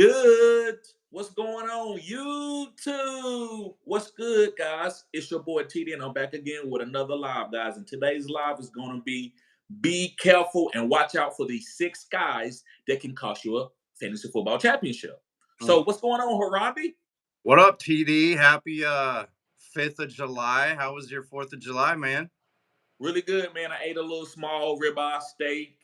Good. What's going on, YouTube? What's good, guys? It's your boy TD, and I'm back again with another live, guys. And today's live is going to be careful and watch out for these 6 guys that can cost you a fantasy football championship. So, what's going on, Harambe? What up, TD? Happy 5th of July. How was your 4th of July, man? Really good, man. I ate a little small ribeye steak.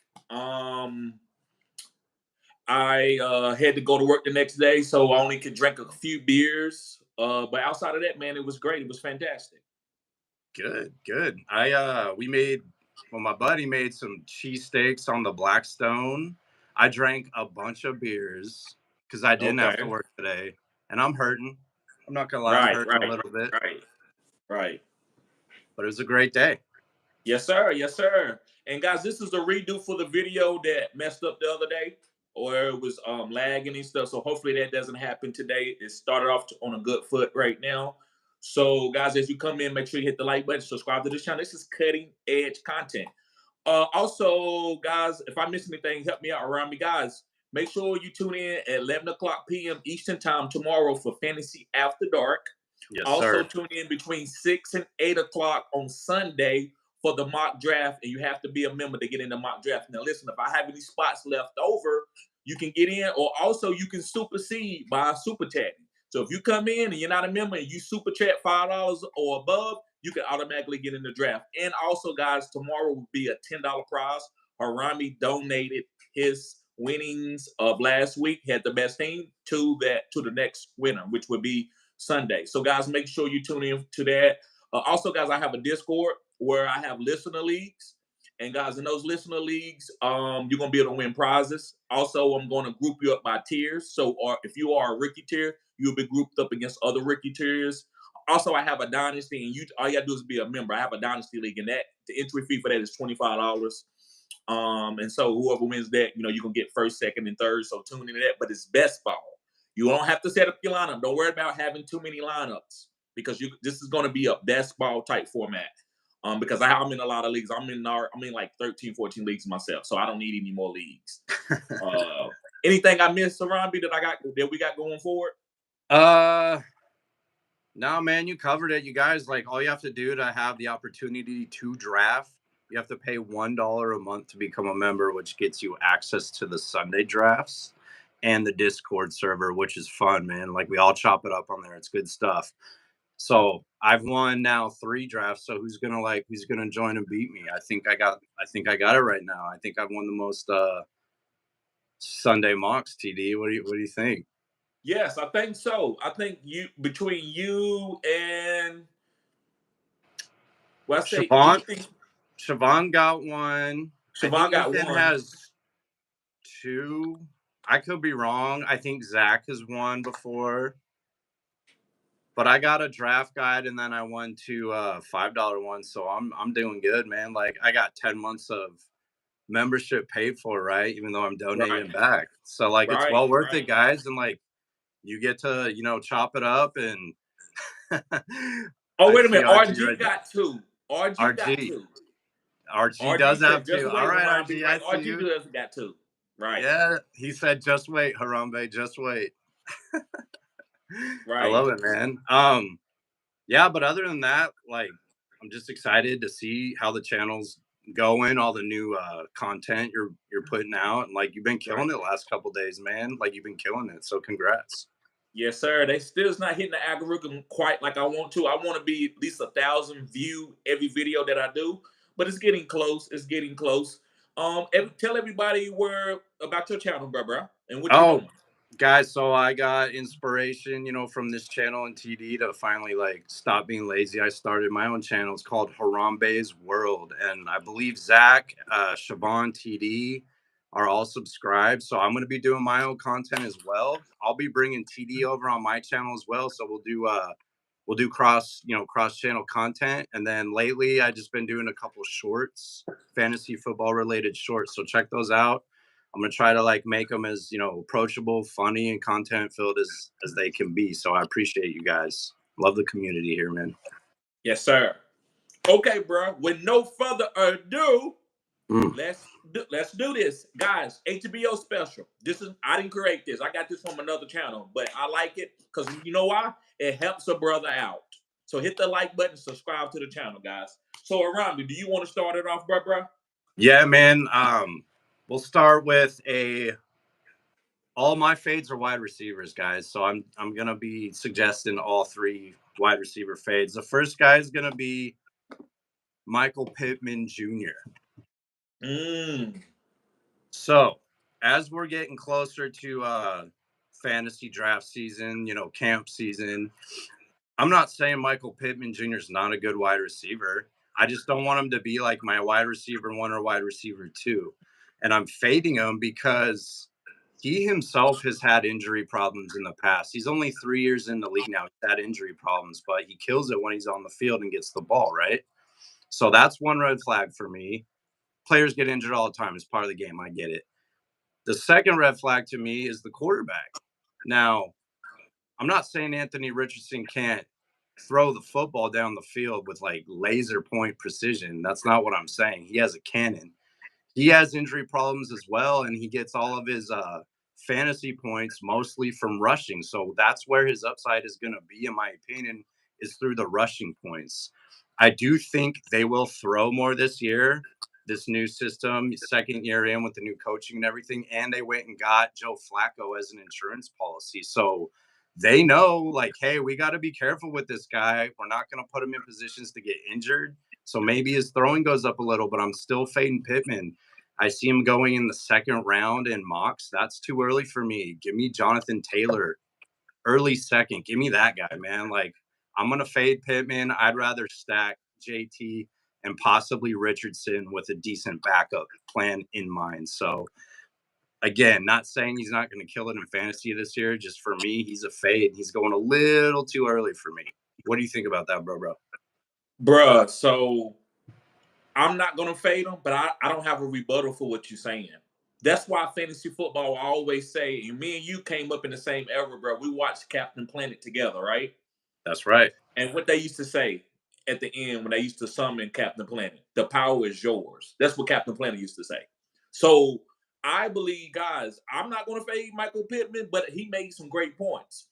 I had to go to work the next day, so I only could drink a few beers. But outside of that, man, it was great. It was fantastic. Good. My buddy made some cheesesteaks on the Blackstone. I drank a bunch of beers because I didn't have to work today, and I'm hurting. I'm not gonna lie, I'm hurting a little bit. Right. But it was a great day. Yes, sir. Yes, sir. And guys, this is a redo for the video that messed up the other day, or it was lagging and stuff. So hopefully that doesn't happen today. It started off on a good foot right now. So guys, as you come in, make sure you hit the like button, subscribe to this channel. This is cutting edge content. Also, guys, if I miss anything, help me out around me, guys. Make sure you tune in at 11 o'clock p.m. Eastern time tomorrow for Fantasy After Dark. Yes, also, sir. Tune in between 6 and 8 o'clock on Sunday for the mock draft, and you have to be a member to get in the mock draft. Now, listen, if I have any spots left over, you can get in, or also you can supersede by super chatting. So if you come in and you're not a member and you super chat $5 or above, you can automatically get in the draft. And also, guys, tomorrow will be a $10 prize. Harambe donated his winnings of last week, had the best team to the next winner, which would be Sunday. So, guys, make sure you tune in to that. Also, guys, I have a Discord where I have listener leagues. And guys, in those listener leagues, you're gonna be able to win prizes. Also, I'm going to group you up by tiers. So, or if you are a rookie tier, you'll be grouped up against other rookie tiers. Also, I have a dynasty, and all you gotta do is be a member. I have a dynasty league, and that the entry fee for that is $25. And so whoever wins that, you can get first, second, and third. So tune into that. But it's best ball. You don't have to set up your lineup. Don't worry about having too many lineups because this is going to be a best ball type format. Because I'm in a lot of leagues. I'm in like 13, 14 leagues myself, so I don't need any more leagues. Anything I missed, Harambe, that we got going forward? No, man, you covered it. You guys, all you have to do to have the opportunity to draft, you have to pay $1 a month to become a member, which gets you access to the Sunday drafts and the Discord server, which is fun, man. We all chop it up on there. It's good stuff. So I've won now 3 drafts. So who's gonna join and beat me? I think I got it right now. I think I've won the most Sunday mocks. TD, what do you think? Yes, I think so. I think between you and Siobhan got one. Siobhan got Ethan one. Has 2. I could be wrong. I think Zach has won before. But I got a draft guide, and then I won 2 $5 ones, so I'm doing good, man. I got 10 months of membership paid for, right? Even though I'm donating back, so it's well worth it, guys. And you get to chop it up and. Oh, wait a minute, RG got 2. RG got 2. RG does have 2. All right, RG, RG does got 2. Right. Yeah, he said, "Just wait, Harambe, just wait." Right. I love it, man. Yeah, but other than that, I'm just excited to see how the channel's going, all the new content you're putting out, and you've been killing it the last couple days, man. You've been killing it, so congrats. Yes, sir. They still not hitting the algorithm quite like I want to. I want to be at least 1,000 view every video that I do, but it's getting close. It's getting close. Tell everybody about your channel, bro, and what you're doing. Guys, so I got inspiration, from this channel and TD to finally stop being lazy. I started my own channel. It's called Harambe's World, and I believe Zach, Siobhan, TD are all subscribed. So I'm going to be doing my own content as well. I'll be bringing TD over on my channel as well. So we'll do cross channel content. And then lately I just been doing a couple shorts, fantasy football related shorts. So check those out. I'm going to try to make them as, approachable, funny, and content filled as they can be. So I appreciate you guys. Love the community here, man. Yes, sir. Okay, bro. With no further ado, Let's do this, guys. HBO special. I didn't create this. I got this from another channel, but I like it because you know why? It helps a brother out. So hit the like button, subscribe to the channel, guys. So Arambi, do you want to start it off, bro? Yeah, man. We'll start with all my fades are wide receivers, guys. So I'm gonna be suggesting all 3 wide receiver fades. The first guy is gonna be Michael Pittman Jr. So as we're getting closer to fantasy draft season, camp season, I'm not saying Michael Pittman Jr. is not a good wide receiver. I just don't want him to be like my wide receiver 1 or wide receiver 2. And I'm fading him because he himself has had injury problems in the past. He's only 3 years in the league now. He's had injury problems, but he kills it when he's on the field and gets the ball, right? So that's one red flag for me. Players get injured all the time. It's part of the game. I get it. The second red flag to me is the quarterback. Now, I'm not saying Anthony Richardson can't throw the football down the field with like laser point precision. That's not what I'm saying. He has a cannon. He has injury problems as well, and he gets all of his fantasy points mostly from rushing. So that's where his upside is going to be, in my opinion, is through the rushing points. I do think they will throw more this year, this new system, second year in with the new coaching and everything. And they went and got Joe Flacco as an insurance policy. So they know, like, hey, we got to be careful with this guy. We're not going to put him in positions to get injured. So maybe his throwing goes up a little, but I'm still fading Pittman. I see him going in the second round in mocks. That's too early for me. Give me Jonathan Taylor, early second. Give me that guy, man. Like, I'm going to fade Pittman. I'd rather stack JT and possibly Richardson with a decent backup plan in mind. So, again, not saying he's not going to kill it in fantasy this year. Just for me, he's a fade. He's going a little too early for me. What do you think about that, bro? Bruh, so I'm not going to fade him, but I don't have a rebuttal for what you're saying. That's why fantasy football, I always say, and me and you came up in the same era, bro. We watched Captain Planet together, right? That's right. And what they used to say at the end when they used to summon Captain Planet, the power is yours. That's what Captain Planet used to say. So I believe, guys, I'm not going to fade Michael Pittman, but he made some great points.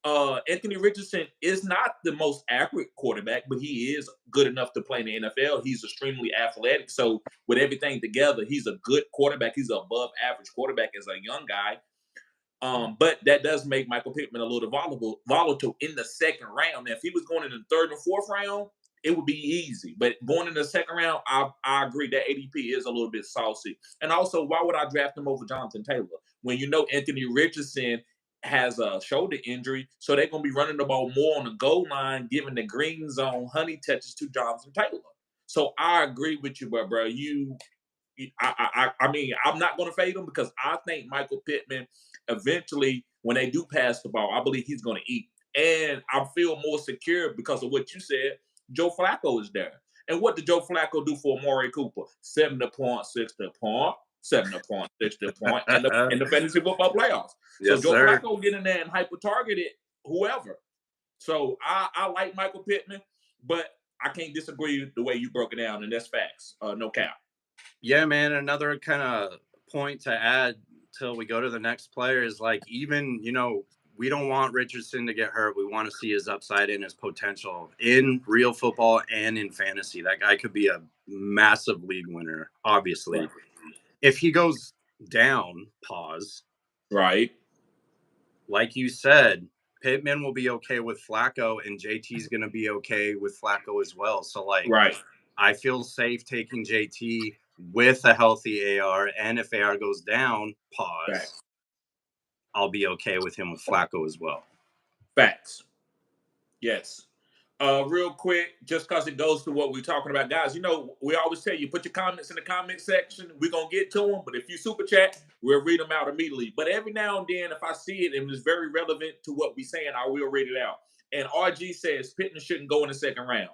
Anthony Richardson is not the most accurate quarterback, but he is good enough to play in the NFL. He's extremely athletic. So with everything together, he's a good quarterback. He's an above average quarterback as a young guy. But that does make Michael Pittman a little volatile in the second round. Now, if he was going in the third and fourth round, it would be easy. But going in the second round, I agree that ADP is a little bit saucy. And also, why would I draft him over Jonathan Taylor when you know Anthony Richardson has a shoulder injury, so they're going to be running the ball more on the goal line, giving the green zone honey touches to Jonathan Taylor. So I agree with you, bro. I mean, I'm not going to fade him because I think Michael Pittman, eventually, when they do pass the ball, I believe he's going to eat. And I feel more secure because of what you said. Joe Flacco is there. And what did Joe Flacco do for Amari Cooper? 70 point, 60 point, 70 point, 60 point, and the fantasy football playoffs. Yes, so Joe sir. Flacco get in there and hyper-targeted whoever. So I like Michael Pittman, but I can't disagree with the way you broke it down, and that's facts. No cap. Yeah, man. Another kind of point to add till we go to the next player is like, even, we don't want Richardson to get hurt. We want to see his upside and his potential in real football and in fantasy. That guy could be a massive league winner, obviously. Right. If he goes down, pause. Right. Like you said, Pittman will be okay with Flacco, and JT's going to be okay with Flacco as well. So, like, right. I feel safe taking JT with a healthy AR, and if AR goes down, pause. Facts. I'll be okay with him with Flacco as well. Facts. Yes. Real quick, just because it goes to what we're talking about, guys, we always tell you, put your comments in the comment section. We're going to get to them, but if you super chat, we'll read them out immediately. But every now and then, if I see it and it's very relevant to what we're saying, I will read it out. And RG says Pittman shouldn't go in the second round.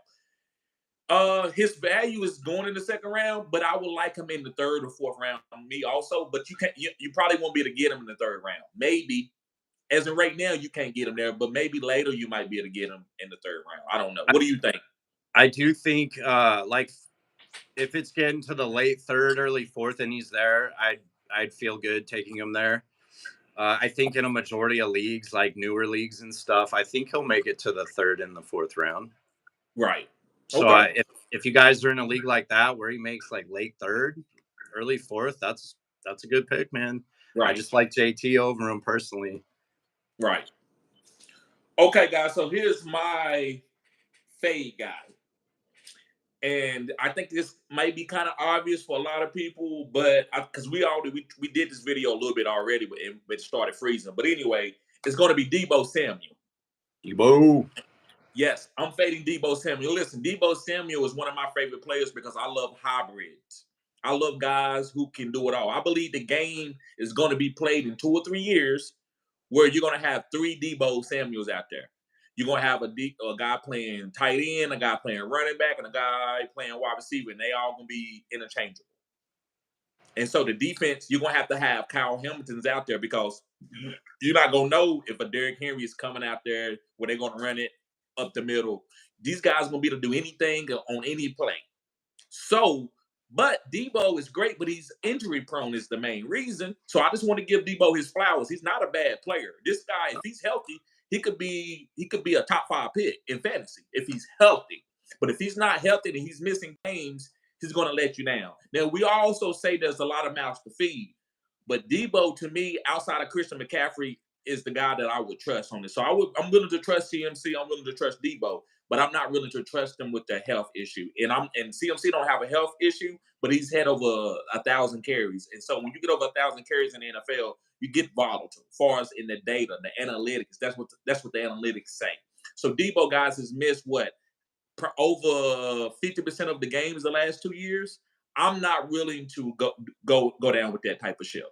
His value is going in the second round, but I would like him in the third or fourth round. Me also, but you probably won't be able to get him in the third round. Maybe, as in right now, you can't get him there, but maybe later you might be able to get him in the third round. I don't know. What do you think? I do think, like if it's getting to the late third, early fourth, and he's there, I'd feel good taking him there. I think in a majority of leagues, like newer leagues and stuff, I think he'll make it to the third and the fourth round. Right. So Okay. if you guys are in a league like that where he makes like late third, early fourth, that's a good pick, man. I Right. just like JT over him personally. Right. Okay, guys. So here's my fade guy. And I think this might be kind of obvious for a lot of people, but because we did this video a little bit already, but it started freezing. But anyway, it's going to be Deebo Samuel. Deebo. Yes, I'm fading Deebo Samuel. Listen, Deebo Samuel is one of my favorite players because I love hybrids. I love guys who can do it all. I believe the game is going to be played in 2 or 3 years where you're going to have 3 Deebo Samuels out there. You're going to have a guy playing tight end, a guy playing running back, and a guy playing wide receiver, and they all going to be interchangeable. And so the defense, you're going to have Kyle Hamilton's out there because you're not going to know if a Derrick Henry is coming out there where they're going to run it up the middle. These guys are going to be able to do anything on any play. So, but Deebo is great, but he's injury prone is the main reason. So I just want to give Deebo his flowers. He's not a bad player. This guy, if he's healthy, he could be a top 5 pick in fantasy if he's healthy. But if he's not healthy and he's missing games, he's going to let you down. Now, we also say there's a lot of mouths to feed. But Deebo, to me, outside of Christian McCaffrey, is the guy that I would trust on this. So I'm willing to trust CMC. I'm willing to trust Deebo, but I'm not willing to trust him with the health issue. And CMC don't have a health issue, but he's had over 1,000 carries. And so when you get over 1,000 carries in the NFL, you get volatile. As far as in the data, the analytics, that's what the analytics say. So Deebo, guys, has missed over 50% of the games the last 2 years. I'm not willing to go down with that type of ship.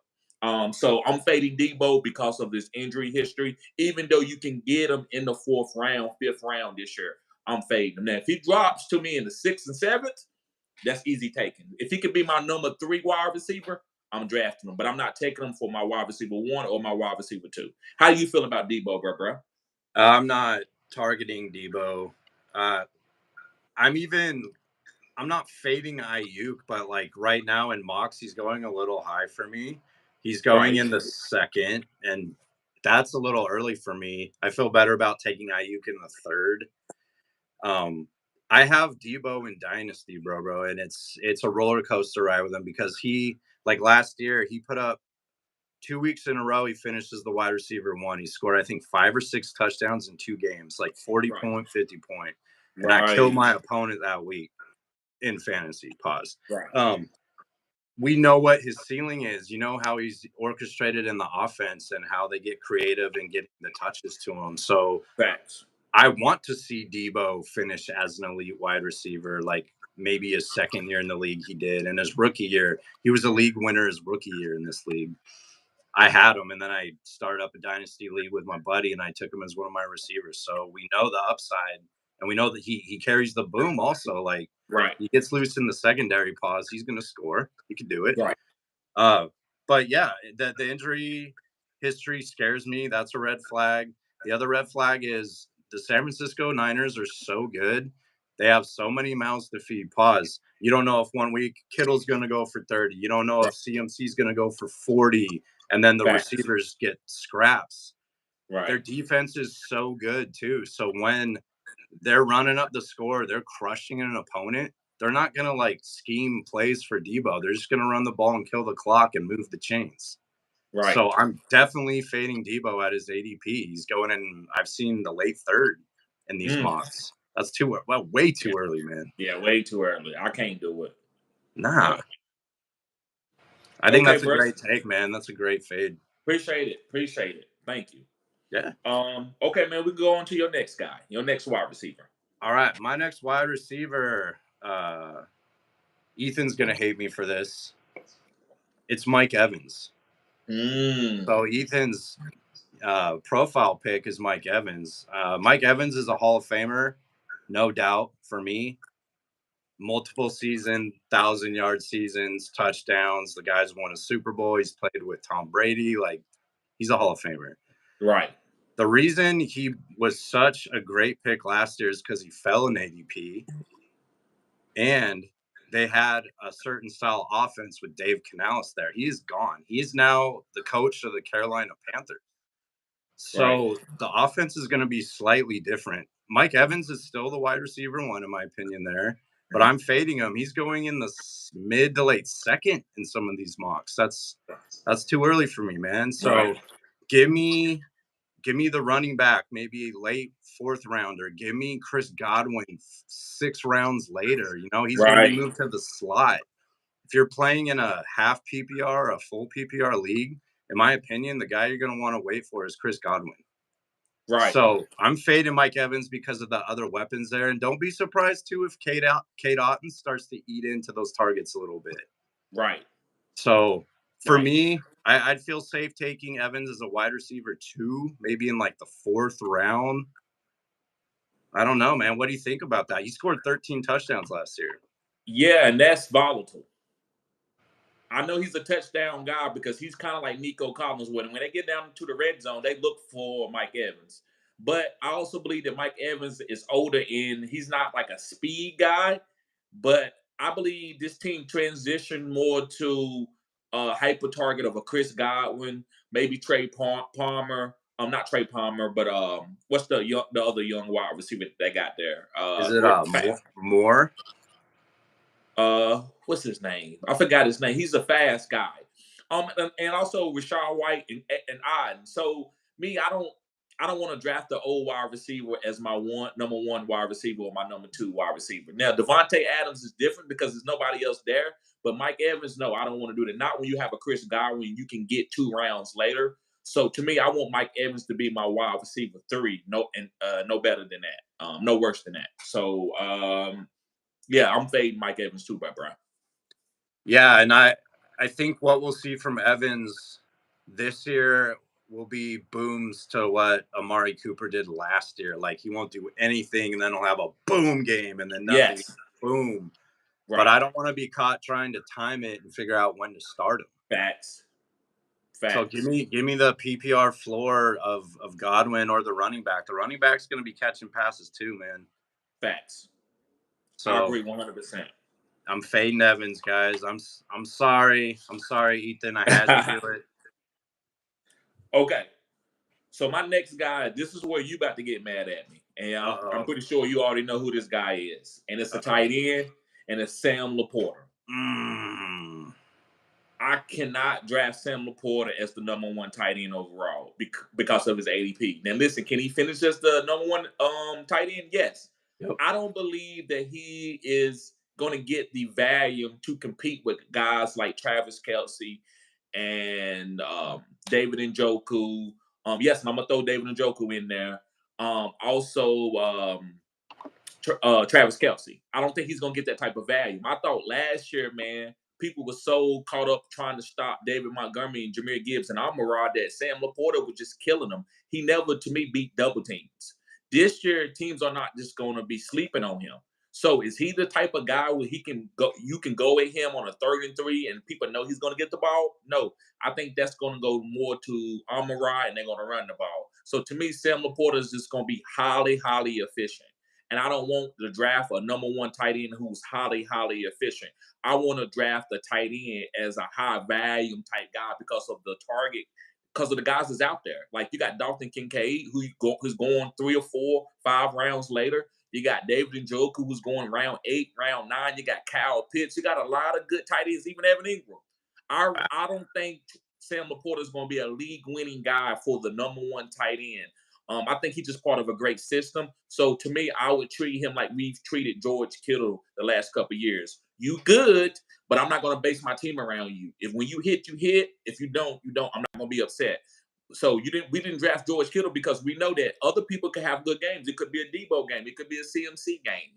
So I'm fading Deebo because of this injury history. Even though you can get him in the 4th round, 5th round this year, I'm fading him. Now, if he drops to me in the 6th and 7th, that's easy taking. If he could be my number 3 wide receiver, I'm drafting him. But I'm not taking him for my wide receiver 1 or my wide receiver 2. How do you feel about Deebo, bro? I'm not targeting Deebo. I'm not fading Ayuk, but like right now in mocks, he's going a little high for me. He's going in the 2nd, and that's a little early for me. I feel better about taking Ayuk in the 3rd. I have Deebo in Dynasty, bro, and it's a roller coaster ride with him because he, like last year, he put up 2 weeks in a row. He finishes the wide receiver 1. He scored, I think, 5 or 6 touchdowns in 2 games, like 40 point, 50 point, and I killed my opponent that week. In fantasy, pause. Right. We know what his ceiling is. You know how he's orchestrated in the offense and how they get creative and getting the touches to him. So Facts. I want to see Deebo finish as an elite wide receiver, like maybe his 2nd year in the league he did. And his rookie year, he was a league winner his rookie year in this league. I had him, and then I started up a dynasty league with my buddy, and I took him as one of my receivers. So we know the upside. And we know that he carries the boom also. Like, he gets loose in the secondary, pause, he's going to score. He can do it. Right. But yeah, the injury history scares me. That's a red flag. The other red flag is the San Francisco Niners are so good. They have so many mouths to feed. Pause. You don't know if 1 week Kittle's going to go for 30. You don't know if CMC's going to go for 40. And then the receivers get scraps. Right. Their defense is so good, too. So when they're running up the score, they're crushing an opponent, they're not going to like scheme plays for Deebo. They're just going to run the ball and kill the clock and move the chains. Right. So I'm definitely fading Deebo at his ADP. He's going in, I've seen the late 3rd in these mocks. That's way too early, man. Yeah, way too early. I can't do it. Nah. Yeah. I think that's a great take, man. That's a great fade. Appreciate it. Thank you. Yeah. Okay, man, we go on to your next guy, your next wide receiver. All right, my next wide receiver, Ethan's going to hate me for this. It's Mike Evans. So Ethan's profile pick is Mike Evans. Mike Evans is a Hall of Famer, no doubt, for me. Multiple 1,000-yard seasons, touchdowns. The guy's won a Super Bowl. He's played with Tom Brady. Like, he's a Hall of Famer. Right. The reason he was such a great pick last year is because he fell in ADP. And they had a certain style offense with Dave Canales there. He's gone. He's now the coach of the Carolina Panthers. So the offense is going to be slightly different. Mike Evans is still the wide receiver one, in my opinion, there, but I'm fading him. He's going in the mid to late second in some of these mocks. That's too early for me, man. So give me the running back, maybe late fourth rounder. Give me Chris Godwin 6 rounds later. You know, he's going to be moved to the slot. If you're playing in a half PPR or a full PPR league, in my opinion, the guy you're going to want to wait for is Chris Godwin. So I'm fading Mike Evans because of the other weapons there. And don't be surprised, too, if Cade Otton starts to eat into those targets a little bit. So for me, I'd feel safe taking Evans as a wide receiver 2, maybe in like the 4th round. I don't know, man. What do you think about that? He scored 13 touchdowns last year. Yeah, and that's volatile. I know he's a touchdown guy because he's kind of like Nico Collins. When they get down to the red zone, they look for Mike Evans. But I also believe that Mike Evans is older and he's not like a speed guy. But I believe this team transitioned more to a hyper target of a Chris Godwin, maybe Trey Palmer. Not Trey Palmer, but what's the other young wide receiver they got there? Is it Moore? What's his name? I forgot his name. He's a fast guy. And also Rashad White and Oden. So me, I don't want to draft the old wide receiver as my number one wide receiver or my number 2 wide receiver. Now Devontae Adams is different because there's nobody else there. But Mike Evans, no, I don't want to do that. Not when you have a Chris Godwin, you can get 2 rounds later. So to me, I want Mike Evans to be my wide receiver 3. No better than that. No worse than that. So yeah, I'm fading Mike Evans too, bro. Yeah, and I think what we'll see from Evans this year will be booms to what Amari Cooper did last year. Like he won't do anything, and then he'll have a boom game, and then nothing. Boom. But I don't want to be caught trying to time it and figure out when to start him. Facts. So give me the PPR floor of Godwin or the running back. The running back's going to be catching passes too, man. Facts. So I agree 100%. I'm fading Evans, guys. I'm sorry. I'm sorry, Ethan. I had to do it. Okay. So my next guy, this is where you about to get mad at me. And I'm pretty sure you already know who this guy is. And it's a tight end, and it's Sam LaPorta. I cannot draft Sam LaPorta as the number 1 tight end overall because of his ADP. Now listen, can he finish as the number 1 tight end? Yes. Yep. I don't believe that he is going to get the value to compete with guys like Travis Kelce and David Njoku. Yes, and I'm gonna throw David Njoku in there. Also, Travis Kelce. I don't think he's gonna get that type of value. I thought last year, man, people were so caught up trying to stop David Montgomery and Jahmyr Gibbs and Almirad that Sam LaPorta was just killing them. He never, to me, beat double teams. This year, teams are not just going to be sleeping on him. So is he the type of guy where he can go? You can go at him on a 3rd and 3, and people know he's going to get the ball? No, I think that's going to go more to Almirad, and they're going to run the ball. So to me, Sam LaPorta is just going to be highly, highly efficient. And I don't want to draft a number 1 tight end who's highly, highly efficient. I want to draft a tight end as a high volume type guy because of the target, because of the guys that's out there. Like you got Dalton Kincaid, who's going 3 or 4, 5 rounds later. You got David Njoku, who's going round 8, round 9. You got Kyle Pitts. You got a lot of good tight ends, even Evan Ingram. I don't think Sam LaPorta is going to be a league-winning guy for the number 1 tight end. I think he's just part of a great system. So to me, I would treat him like we've treated George Kittle the last couple of years. You good, but I'm not going to base my team around you. If when you hit, you hit. If you don't, you don't. I'm not going to be upset. So we didn't draft George Kittle because we know that other people can have good games. It could be a Deebo game. It could be a CMC game.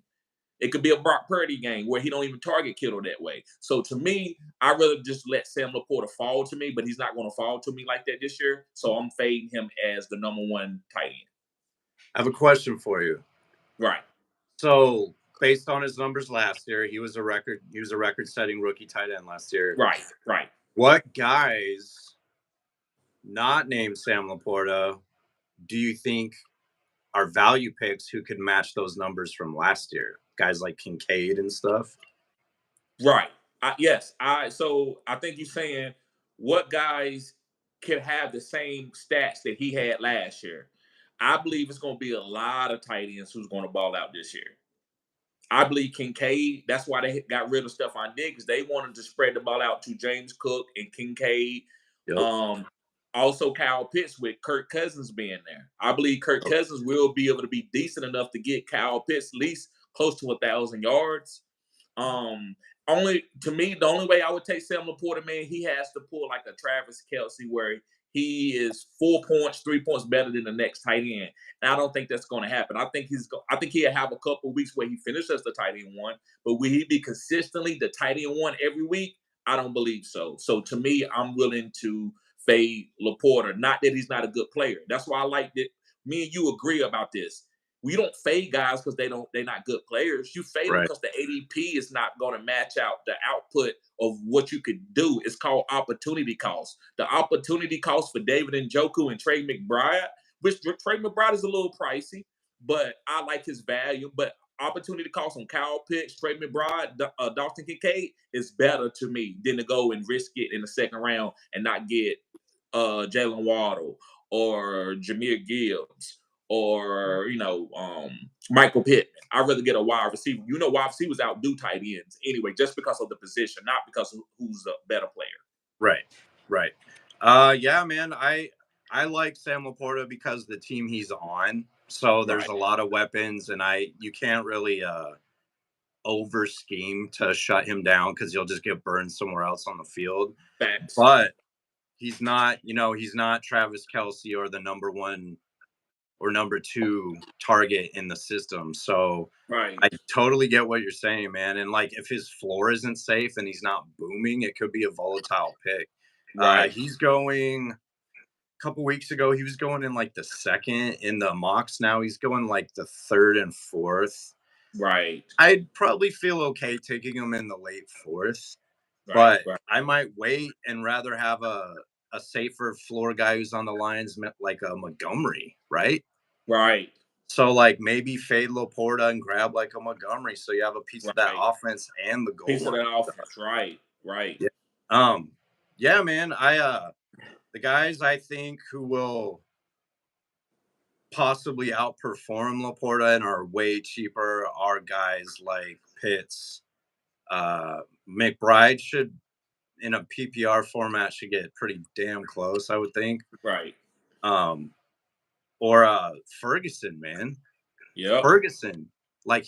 It could be a Brock Purdy game where he don't even target Kittle that way. So to me, I'd rather just let Sam LaPorta fall to me, but he's not going to fall to me like that this year. So I'm fading him as the number 1 tight end. I have a question for you. Right. So based on his numbers last year, he was a record-setting rookie tight end last year. Right. What guys not named Sam LaPorta do you think are value picks who could match those numbers from last year? Guys like Kincaid and stuff? Right. Yes. So I think you're saying what guys can have the same stats that he had last year. I believe it's going to be a lot of tight ends who's going to ball out this year. I believe Kincaid. That's why they got rid of Stephon Diggs. They wanted to spread the ball out to James Cook and Kincaid. Yep. Also, Kyle Pitts with Kirk Cousins being there. I believe Kirk Cousins will be able to be decent enough to get Kyle Pitts at least close to 1,000 yards. Only to me, the only way I would take Sam LaPorta, man, he has to pull like a Travis Kelce where he is 4 points, 3 points better than the next tight end. And I don't think that's going to happen. I think he'll have a couple weeks where he finishes the tight end one, but will he be consistently the tight end one every week? I don't believe so. So to me, I'm willing to fade LaPorta. Not that he's not a good player. That's why I like that. Me and you agree about this. We don't fade guys because they're not good players. You fade them because the ADP is not going to match out the output of what you could do. It's called opportunity cost. The opportunity cost for David Njoku and Trey McBride, which Trey McBride is a little pricey, but I like his value. But opportunity cost on Kyle Pitts, Trey McBride, Dalton Kincaid is better to me than to go and risk it in the second round and not get Jalen Waddle or Jahmyr Gibbs or Michael Pittman. I'd rather get a wide receiver. Wide receivers outdo tight ends anyway, just because of the position, not because of who's a better player. Right. Yeah, man. I like Sam LaPorta because the team he's on. So there's a lot of weapons, and you can't really over scheme to shut him down because he'll just get burned somewhere else on the field. Facts. But he's not Travis Kelce or the number 1 or number 2 target in the system. So I totally get what you're saying, man. And like, if his floor isn't safe and he's not booming, it could be a volatile pick. He's going a couple weeks ago. He was going in like the second in the mocks. Now he's going like the third and fourth. Right. I'd probably feel okay taking him in the late fourth, but I might wait and rather have a safer floor guy who's on the Lions, like a Montgomery, right? Right. So like maybe fade LaPorta and grab like a Montgomery, so you have a piece of that offense and the goal line. Piece of that offense, right. Yeah. Yeah, man. The guys I think who will possibly outperform LaPorta and are way cheaper are guys like Pitts. McBride should, in a PPR format, should get pretty damn close, I would think. Right. Or Ferguson, man. Yeah. Ferguson. Like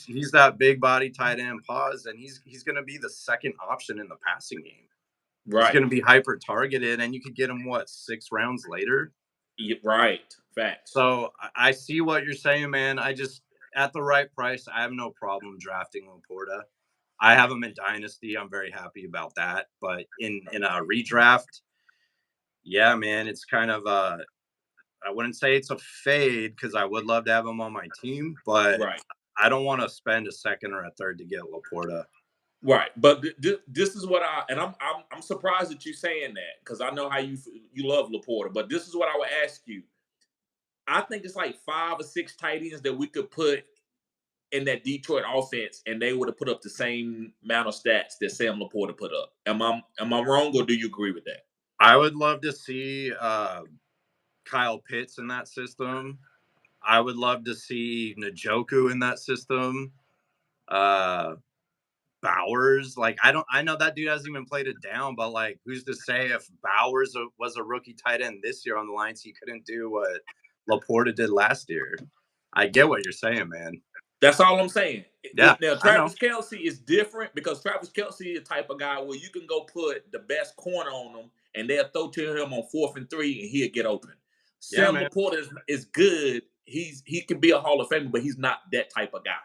he's that big body tight end pause, and he's gonna be the second option in the passing game. Right. He's gonna be hyper targeted, and you could get him 6 rounds later. Right. Facts. So I see what you're saying, man. I just, at the right price, I have no problem drafting LaPorta. I have him in Dynasty. I'm very happy about that. But in a redraft, yeah, man, it's kind of I wouldn't say it's a fade because I would love to have him on my team, but I don't want to spend a second or a third to get LaPorta. Right, but this is what I'm surprised that you're saying that, because I know how you love LaPorta, but this is what I would ask you. I think it's like 5 or 6 tight ends that we could put in that Detroit offense, and they would have put up the same amount of stats that Sam LaPorta put up. Am I wrong, or do you agree with that? I would love to see Kyle Pitts in that system. I would love to see Njoku in that system. Bowers, like I know that dude hasn't even played it down, but like, who's to say if Bowers was a rookie tight end this year on the Lions, he couldn't do what LaPorta did last year? I get what you're saying, man. That's all I'm saying. Yeah. Now, Travis Kelce is different because Travis Kelce is the type of guy where you can go put the best corner on him and they'll throw to him on 4th and 3 and he'll get open. Sam LaPorta is good. He can be a Hall of Famer, but he's not that type of guy.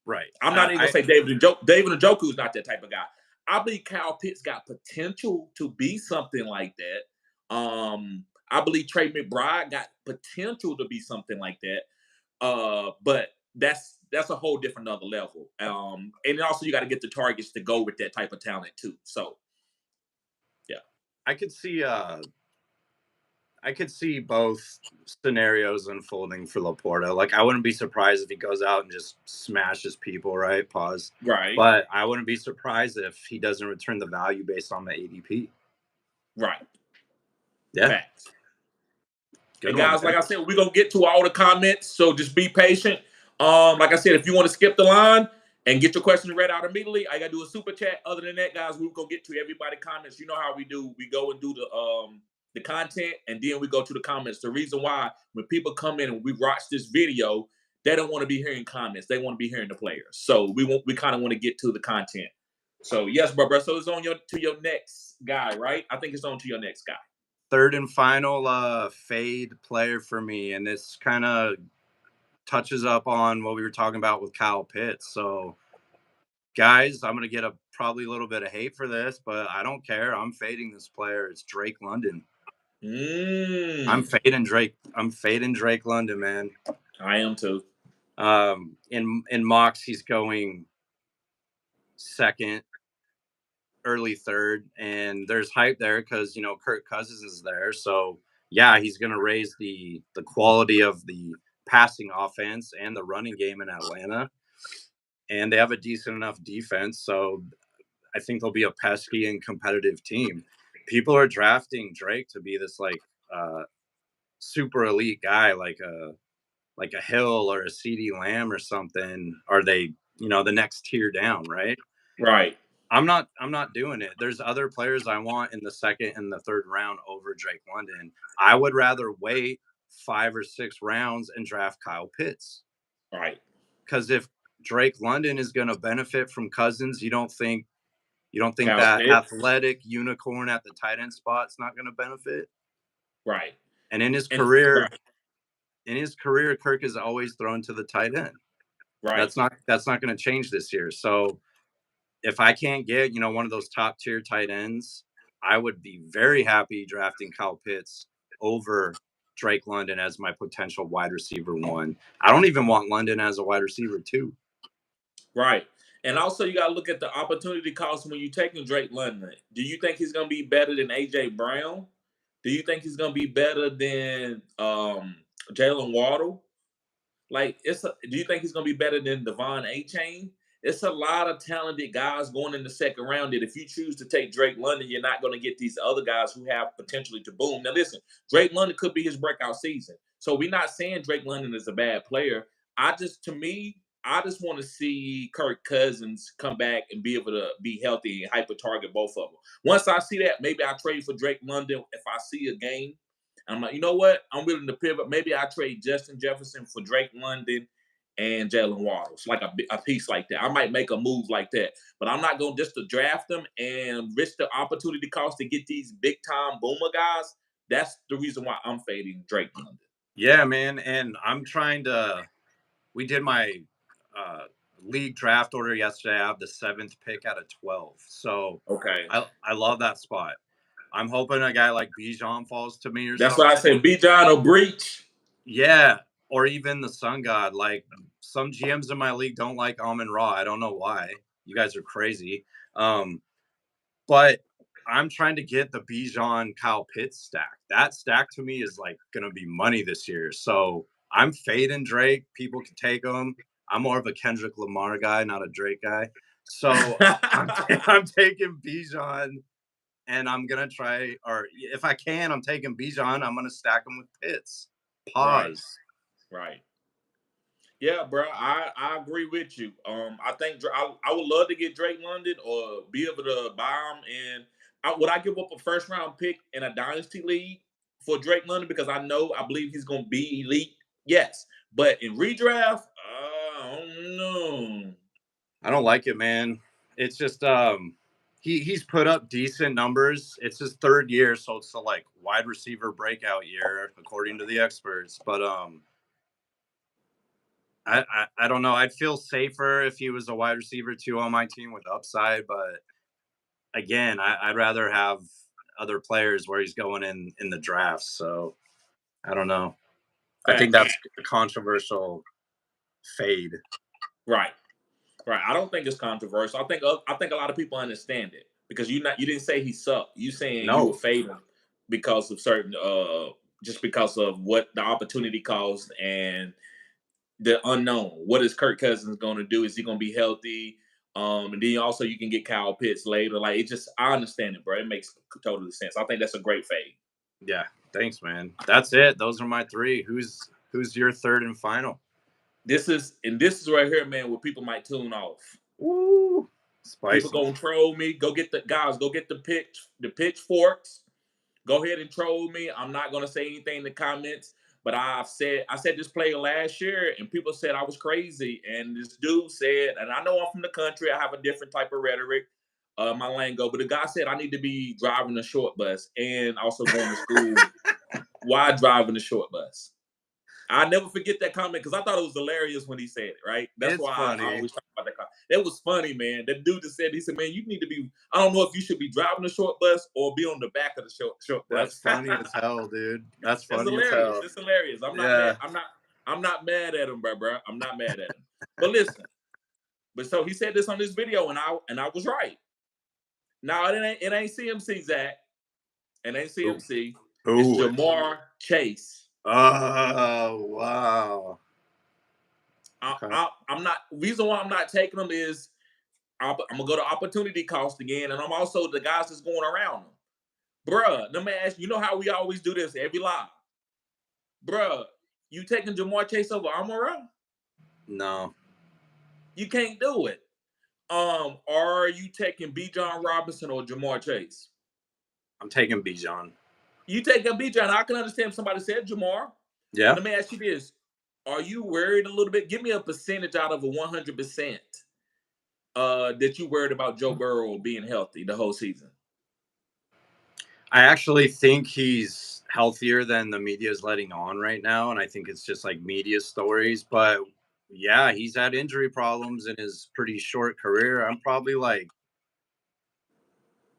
Right. I'm not even going to say David Njoku is not that type of guy. I believe Kyle Pitts got potential to be something like that. I believe Trey McBride got potential to be something like that. But that's a whole different other level. And also you got to get the targets to go with that type of talent too. So, yeah. I could see I could see both scenarios unfolding for LaPorta. Like, I wouldn't be surprised if he goes out and just smashes people, right? Pause. Right. But I wouldn't be surprised if he doesn't return the value based on the ADP. Right. Yeah. Facts. Good And one, guys, man. like I said, we're gonna get to all the comments, so just be patient. Like I said, if you want to skip the line and get your questions read out immediately, I gotta do a super chat. Other than that, guys, we're gonna get to everybody comments. You know how we do. We go and do the content, and then we go to the comments. The reason why when people come in and we watch this video, they don't want to be hearing comments. They want to be hearing the players. So we kind of want to get to the content. So yes, bro. So it's on to your next guy, right? I think it's on to your next guy. Third and final fade player for me, and this kind of touches up on what we were talking about with Kyle Pitts. So, guys, I'm gonna get probably a little bit of hate for this, but I don't care. I'm fading this player. It's Drake London. I'm fading Drake. I'm fading Drake London, man. I am too. In mocks, he's going second, early third, and there's hype there because Kirk Cousins is there. So yeah, he's gonna raise the quality of the passing offense and the running game in Atlanta. And they have a decent enough defense, so I think they'll be a pesky and competitive team. People are drafting Drake to be this super elite guy, like a Hill or a CeeDee Lamb or something. Are they the next tier down, right? Right. I'm not doing it. There's other players I want in the second and the third round over Drake London. I would rather wait 5 or 6 rounds and draft Kyle Pitts. Right. Because if Drake London is going to benefit from Cousins, you don't think Kyle that Pitts. athletic unicorn at the tight end spot's not going to benefit? Right. And in his career, Kirk has always thrown to the tight end. Right. That's not going to change this year. So if I can't get, one of those top tier tight ends, I would be very happy drafting Kyle Pitts over Drake London as my potential wide receiver 1. I don't even want London as a wide receiver 2. Right. And also you got to look at the opportunity cost when you're taking Drake London. Do you think he's going to be better than A.J. Brown? Do you think he's going to be better than Jalen Waddle? Do you think he's going to be better than Devon A-Chain? It's a lot of talented guys going in the second round that if you choose to take Drake London, you're not going to get these other guys who have potentially to boom. Now, listen, Drake London could be his breakout season. So we're not saying Drake London is a bad player. I just want to see Kirk Cousins come back and be able to be healthy and hyper target both of them. Once I see that, maybe I trade for Drake London if I see a game. I'm like, you know what? I'm willing to pivot. Maybe I trade Justin Jefferson for Drake London and Jalen Waddles, like a piece like that. I might make a move like that, but I'm not going just to draft them and risk the opportunity cost to get these big time boomer guys. That's the reason why I'm fading Drake London. Yeah, man, and I'm trying to. We did my league draft order yesterday. I have the 7th pick out of 12, so okay, I love that spot. I'm hoping a guy like Bijan falls to me or that's something. That's why I say Bijan or Breach. Yeah, or even the Sun God. Like, some GMs in my league don't like Amon-Ra. I don't know why. You guys are crazy. But I'm trying to get the Bijan Kyle Pitts stack. That stack to me is like going to be money this year. So I'm fading Drake. People can take him. I'm more of a Kendrick Lamar guy, not a Drake guy. So I'm taking Bijan, and I'm going to try, or if I can, I'm taking Bijan. I'm going to stack him with Pitts. Pause. Right. Yeah, bro, I agree with you. I think I would love to get Drake London or be able to buy him. And would I give up a first round pick in a dynasty league for Drake London because I believe he's going to be elite? Yes, but in redraft, I don't know. I don't like it, man. It's just he's put up decent numbers. It's his 3rd year, so it's the wide receiver breakout year according to the experts. But I don't know. I'd feel safer if he was a wide receiver 2 on my team with upside. But again, I'd rather have other players where he's going in the draft. So I don't know. I think that's a controversial fade. Right. I don't think it's controversial. I think a lot of people understand it because you didn't say he sucked. You saying you were fading because of certain just because of what the opportunity cost and the unknown. What is Kirk Cousins going to do? Is he going to be healthy? And then also you can get Kyle Pitts later. Like it just, I understand it, bro. It makes totally sense. I think that's a great fade. Yeah, thanks, man. That's it. Those are my three. Who's your third and final? This is right here, man, where people might tune off. Woo, spicy. People gonna troll me. Go get the pitchforks. Go ahead and troll me. I'm not gonna say anything in the comments. But I said this play last year, and people said I was crazy. And this dude said, and I know I'm from the country, I have a different type of rhetoric, my lingo. But the guy said I need to be driving a short bus and also going to school. Why driving a short bus? I never forget that comment because I thought it was hilarious when he said it, right? That's why I always talk about that comment. It was funny, man. That dude just said, he said, man, you need to be, I don't know if you should be driving a short bus or be on the back of the short bus. That's funny as hell, dude. That's funny hilarious. as hell. It's hilarious. I'm not mad. I'm not mad at him, bro. I'm not mad at him. But listen, so he said this on this video, and I was right. Now it ain't CMC, Zach. It ain't CMC. Ooh. It's Jamar Chase. Oh, wow. Okay. I'm not. Reason why I'm not taking them is I'm gonna go to opportunity cost again, and I'm also the guys that's going around them. Bruh, let me ask you. You know how we always do this every live, bruh. You taking Jamar Chase over Amon-Ra? No, you can't do it. Are you taking Bijan Robinson or Jamar Chase? I'm taking Bijan. You taking Bijan? I can understand if somebody said Jamar. Yeah. Let me ask you this: are you worried a little bit? Give me a percentage out of a 100%. That you worried about Joe Burrow being healthy the whole season? I actually think he's healthier than the media is letting on right now, and I think it's just like media stories. But yeah, he's had injury problems in his pretty short career. I'm probably like,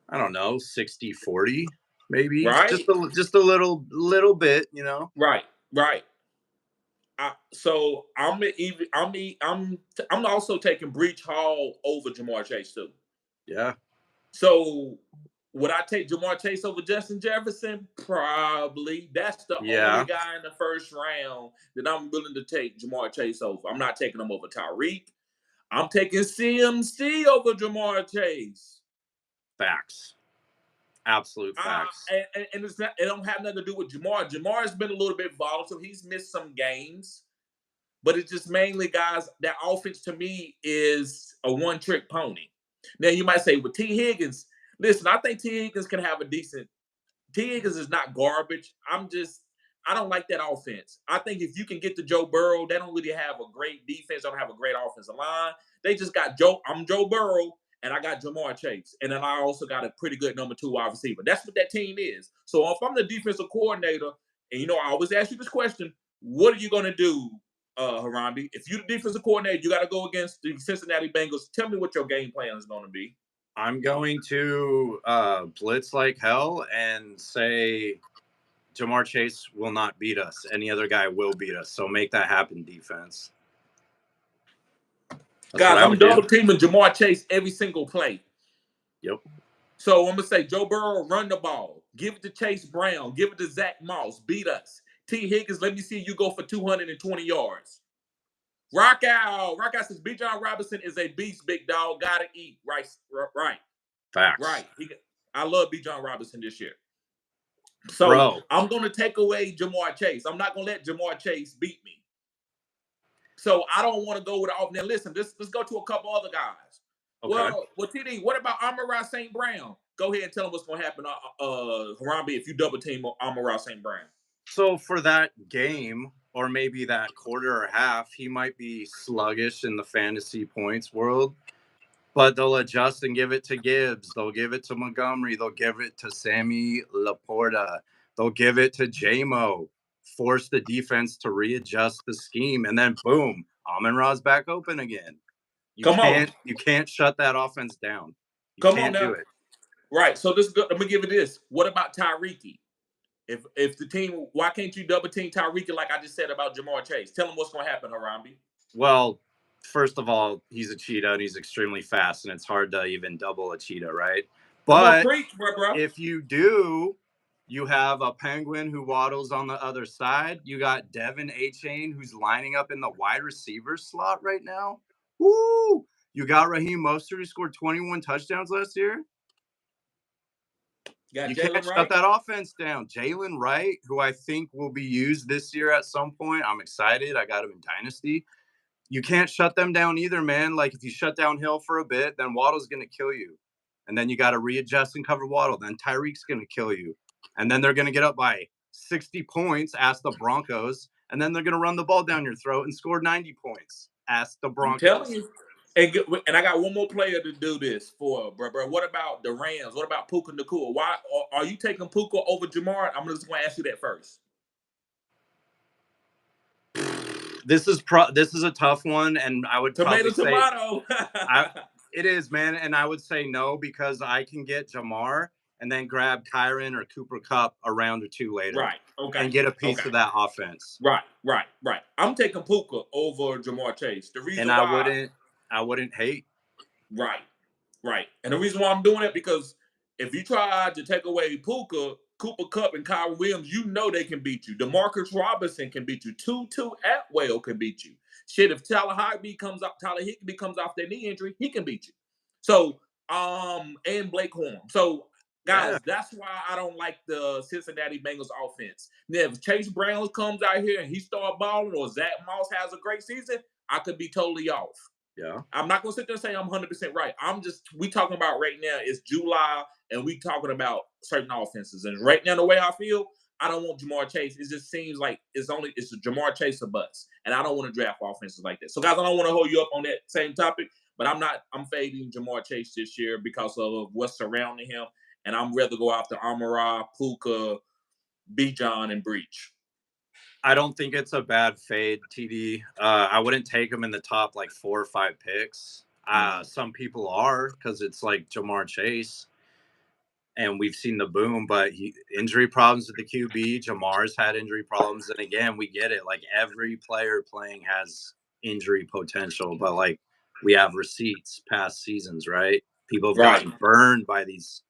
I don't know, 60-40, maybe. Right. Just a little bit, you know. Right. So I'm also taking Breach Hall over Jamar Chase too. Yeah. So would I take Jamar Chase over Justin Jefferson? Probably. That's the only guy in the first round that I'm willing to take Jamar Chase over. I'm not taking him over Tyreek. I'm taking CMC over Jamar Chase. Facts. Absolute facts. And it's not, it don't have nothing to do with Jamar. Jamar has been a little bit volatile. He's missed some games. But it's just mainly, guys, that offense to me is a one-trick pony. Now, you might say, well, T. Higgins, listen, I think T. Higgins can have a decent – T. Higgins is not garbage. I don't like that offense. I think if you can get to Joe Burrow, they don't really have a great defense. They don't have a great offensive line. They just got I'm Joe Burrow, and I got Jamar Chase. And then I also got a pretty good number 2 wide receiver. That's what that team is. So if I'm the defensive coordinator, and, you know, I always ask you this question, what are you going to do, Harambe? If you're the defensive coordinator, you got to go against the Cincinnati Bengals. Tell me what your game plan is going to be. I'm going to blitz like hell and say Jamar Chase will not beat us. Any other guy will beat us. So make that happen, defense. Guys, I'm double teaming Jamar Chase every single play. Yep. So I'm going to say Joe Burrow, run the ball. Give it to Chase Brown. Give it to Zach Moss. Beat us. T. Higgins, let me see you go for 220 yards. Rock out says Bijan Robinson is a beast, big dog. Gotta eat. Right. Facts. Right. I love Bijan Robinson this year. So I'm going to take away Jamar Chase. I'm not going to let Jamar Chase beat me. So I don't want to go with the offense. Now listen, let's go to a couple other guys. Okay. Well, TD, what about Amon-Ra St. Brown? Go ahead and tell them what's going to happen, Harambe, if you double team Amon-Ra St. Brown. So for that game, or maybe that quarter or half, he might be sluggish in the fantasy points world. But they'll adjust and give it to Gibbs. They'll give it to Montgomery. They'll give it to Sammy LaPorta. They'll give it to J-Mo. Force the defense to readjust the scheme. And then, boom, Amon-Ra's back open again. You can't shut that offense down. You can't do it. Right. So let me give it this. What about Tyreek? If the team, why can't you double team Tyreek like I just said about Jamar Chase? Tell him what's going to happen, Harambe. Well, first of all, he's a cheetah and he's extremely fast, and it's hard to even double a cheetah, right? But if you do, You have a Penguin who waddles on the other side. You got Devin A-Chain who's lining up in the wide receiver slot right now. Woo! You got Raheem Mostert who scored 21 touchdowns last year. You can't shut that offense down. Jalen Wright, who I think will be used this year at some point. I'm excited. I got him in Dynasty. You can't shut them down either, man. Like, if you shut down Hill for a bit, then Waddle's going to kill you. And then you got to readjust and cover Waddle. Then Tyreek's going to kill you. And then they're going to get up by 60 points, ask the Broncos. And then they're going to run the ball down your throat and score 90 points. Ask the Broncos. I'm telling you. And I got one more player to do this for, bro. What about the Rams? What about Puka Nacua? Why are you taking Puka over Jamar? I'm just going to ask you that first. This is a tough one, and I would tomato. It is, man, and I would say no because I can get Jamar and then grab Kyron or Cooper Kupp a round or two later, right? Okay, and get a piece of that offense. Right. I'm taking Puka over Jamar Chase. The reason why I wouldn't hate. Right. And the reason why I'm doing it because if you try to take away Puka, Cooper Kupp, and Kyron Williams, you know they can beat you. DeMarcus Robinson can beat you. Tutu Atwell can beat you. Shit, if Tyler Higbee comes off that knee injury, he can beat you. So, and Blake Horn. So, guys, that's why I don't like the Cincinnati Bengals offense. Now, if Chase Brown comes out here and he start balling, or Zach Moss has a great season, I could be totally off. Yeah. I'm not going to sit there and say I'm 100% right. We talking about right now is July, and we talking about certain offenses. And right now, the way I feel, I don't want Jamar Chase. It just seems like it's a Jamar Chase or bust. And I don't want to draft offenses like that. So, guys, I don't want to hold you up on that same topic, but I'm fading Jamar Chase this year because of what's surrounding him. And I'm rather go after Amon-Ra, Puka, Bijan, and Breach. I don't think it's a bad fade, TD. I wouldn't take him in the top 4 or 5 picks. Some people are because it's like Jamar Chase, and we've seen the boom. But injury problems with the QB. Jamar's had injury problems, and again, we get it. Every player playing has injury potential, but we have receipts past seasons, right? People have gotten burned by these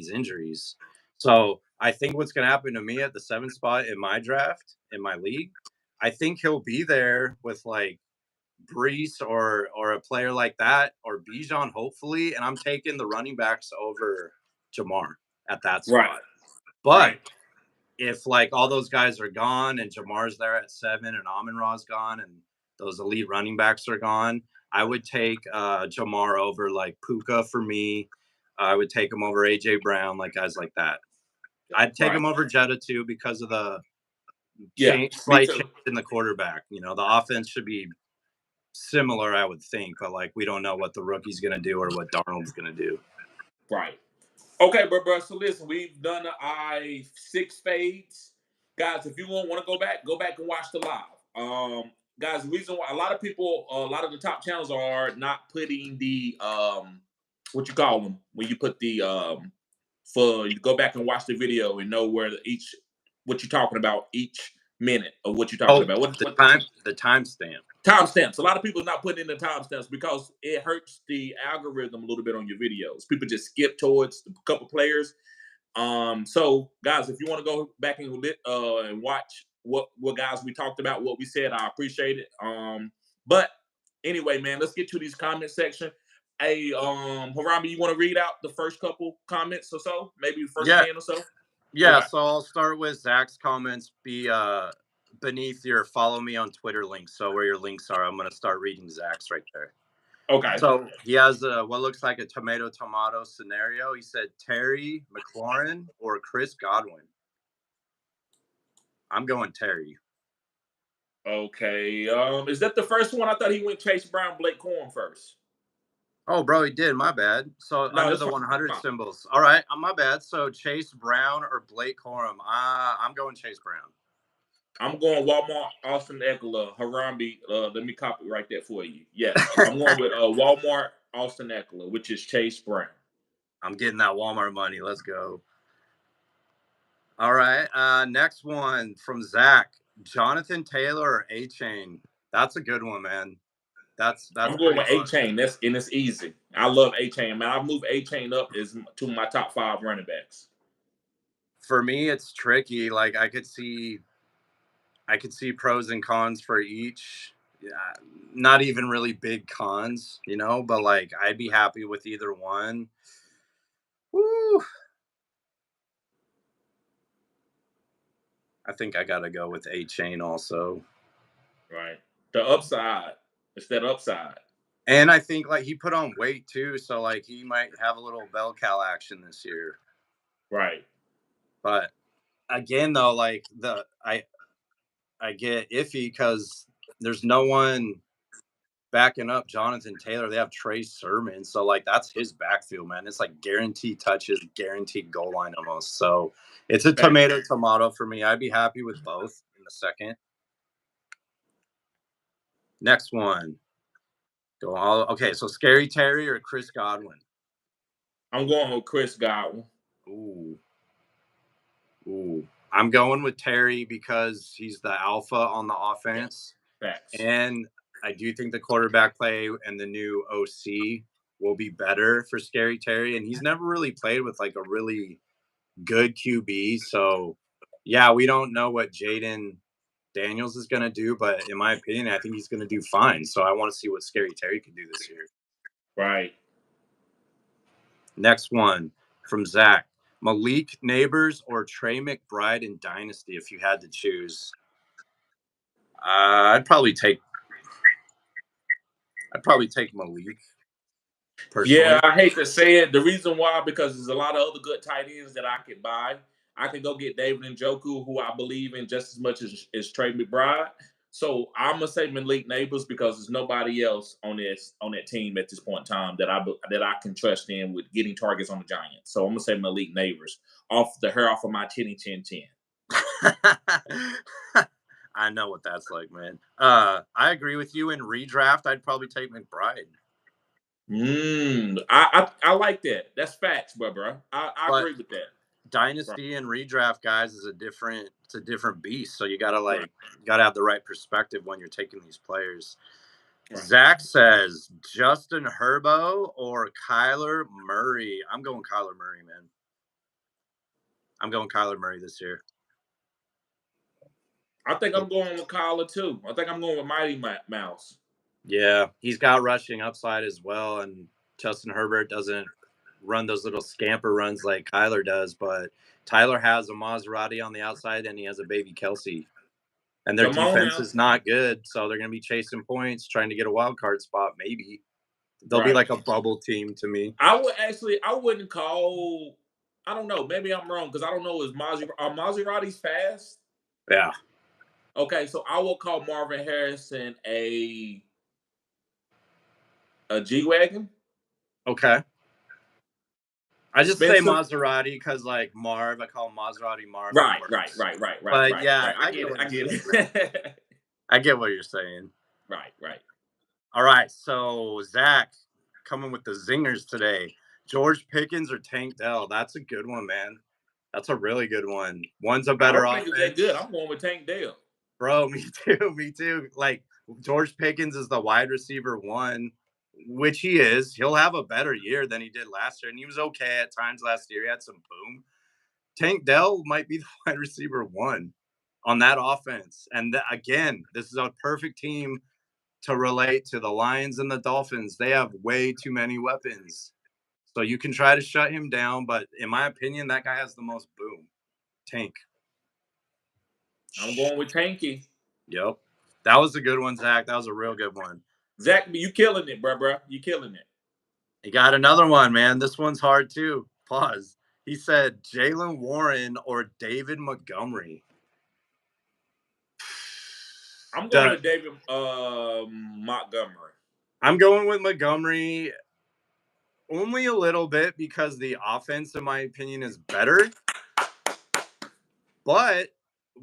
injuries. So I think what's going to happen to me at the 7th spot in my draft, in my league, I think he'll be there with Breece or a player like that, or Bijan, hopefully. And I'm taking the running backs over Jamar at that spot. Right. But if all those guys are gone and Jamar's there at 7 and Amon-Ra's gone and those elite running backs are gone, I would take Jamar over Puka for me. I would take him over A.J. Brown, guys like that. I'd take him over Jetta too because of the slight change in the quarterback. The offense should be similar, I would think, but we don't know what the rookie's going to do or what Darnold's going to do. Right. Okay, bro. So listen, we've done our 6 fades. Guys, if you want to go back and watch the live. Guys, the reason why a lot of the top channels are not putting the what you call them when you put the for you go back and watch the video and know where what you're talking about each minute of what you're talking about. The timestamp. Timestamps. A lot of people are not putting in the timestamps because it hurts the algorithm a little bit on your videos. People just skip towards a couple players. So guys, if you want to go back and watch what guys we talked about, what we said, I appreciate it. But anyway, man, let's get to these comment section. Hey, Harambe, you want to read out the first couple comments or so? Maybe the first 10 or so? Yeah, okay. So I'll start with Zach's comments beneath your follow me on Twitter link. So where your links are, I'm going to start reading Zach's right there. Okay. So he has what looks like a tomato scenario. He said Terry McLaurin or Chris Godwin. I'm going Terry. Okay. Is that the first one? I thought he went Chase Brown, Blake Corn first. Oh, bro, he did. My bad. So under the 100 symbols. All right, my bad. So Chase Brown or Blake Corum? I'm going Chase Brown. I'm going Walmart, Austin Eckler, Harambe. Let me copy right there for you. Yes, I'm going with Walmart, Austin Eckler, which is Chase Brown. I'm getting that Walmart money. Let's go. All right. Next one from Zach. Jonathan Taylor or A-Chain? That's a good one, man. That's I'm going with A-Chain. It's easy. I love A-Chain, man. I've moved A-Chain up as to my top 5 running backs. For me, it's tricky. Like I could see pros and cons for each. Yeah, not even really big cons, but like I'd be happy with either one. Woo. I think I gotta go with A-Chain also. Right. The upside. It's that upside. And I think like he put on weight too, so like he might have a little bell cow action this year. Right. But again though, like I get iffy because there's no one backing up Jonathan Taylor. They have Trey Sermon, so like that's his backfield, man. It's like guaranteed touches, guaranteed goal line almost. So it's a tomato for me. I'd be happy with both in a second. Next one. Okay, so Scary Terry or Chris Godwin? I'm going with Chris Godwin. Ooh. I'm going with Terry because he's the alpha on the offense. Facts. And I do think the quarterback play and the new OC will be better for Scary Terry. And he's never really played with like a really good QB. So, yeah, we don't know what Jaden Daniels is going to do. But in my opinion, I think he's going to do fine. So I want to see what Scary Terry can do this year. Right. Next one from Zach. Malik Neighbors or Trey McBride in Dynasty if you had to choose? I'd probably take Malik. Personally. Yeah, I hate to say it. The reason why, because there's a lot of other good tight ends that I could buy. I could go get David Njoku, who I believe in just as much as Trey McBride. So I'm gonna say Malik Neighbors because there's nobody else on that team at this point in time that I can trust in with getting targets on the Giants. So I'm gonna say Malik Neighbors off of my 10-10-10. I know what that's like, man. I agree with you. In redraft, I'd probably take McBride. I like that. That's facts, bro. I agree with that. Dynasty and redraft, guys, is a different beast. So you gotta have the right perspective when you're taking these players. Right. Zach says Justin Herbo or Kyler Murray. I'm going Kyler Murray, man. I'm going Kyler Murray this year. I think I'm going with Kyler too. I think I'm going with Mighty Mouse. Yeah, he's got rushing upside as well, and Justin Herbert doesn't run those little scamper runs like Kyler does, but Tyler has a Maserati on the outside and he has a baby Kelsey. And their defense is not good, so they're going to be chasing points, trying to get a wild card spot maybe. They'll be like a bubble team to me. I wouldn't call, I don't know, maybe I'm wrong because I don't know, are Maseratis fast? Yeah. Okay, so I will call Marvin Harrison a G-Wagon. Okay. I just say Maserati because like Marv, I call Maserati Marv. Right. But yeah, I get it. I get what you're saying. Right. All right, so Zach coming with the zingers today. George Pickens or Tank Dell? That's a good one, man. That's a really good one. One's a better offense. I think good. I'm going with Tank Dell. Bro, me too. Like George Pickens is the wide receiver one, which he is. He'll have a better year than he did last year, and he was okay at times last year. He had some boom. Tank Dell might be the wide receiver one on that offense. And again, this is a perfect team to relate to the Lions and the Dolphins. They have way too many weapons. So you can try to shut him down, but in my opinion, that guy has the most boom. Tank. I'm going with Tanky. Yep. That was a good one, Zach. That was a real good one. Zach, you killing it, bro. You killing it. You got another one, man. This one's hard too. Pause. He said Jaylen Warren or David Montgomery. I'm going with David Montgomery. I'm going with Montgomery only a little bit because the offense, in my opinion, is better. But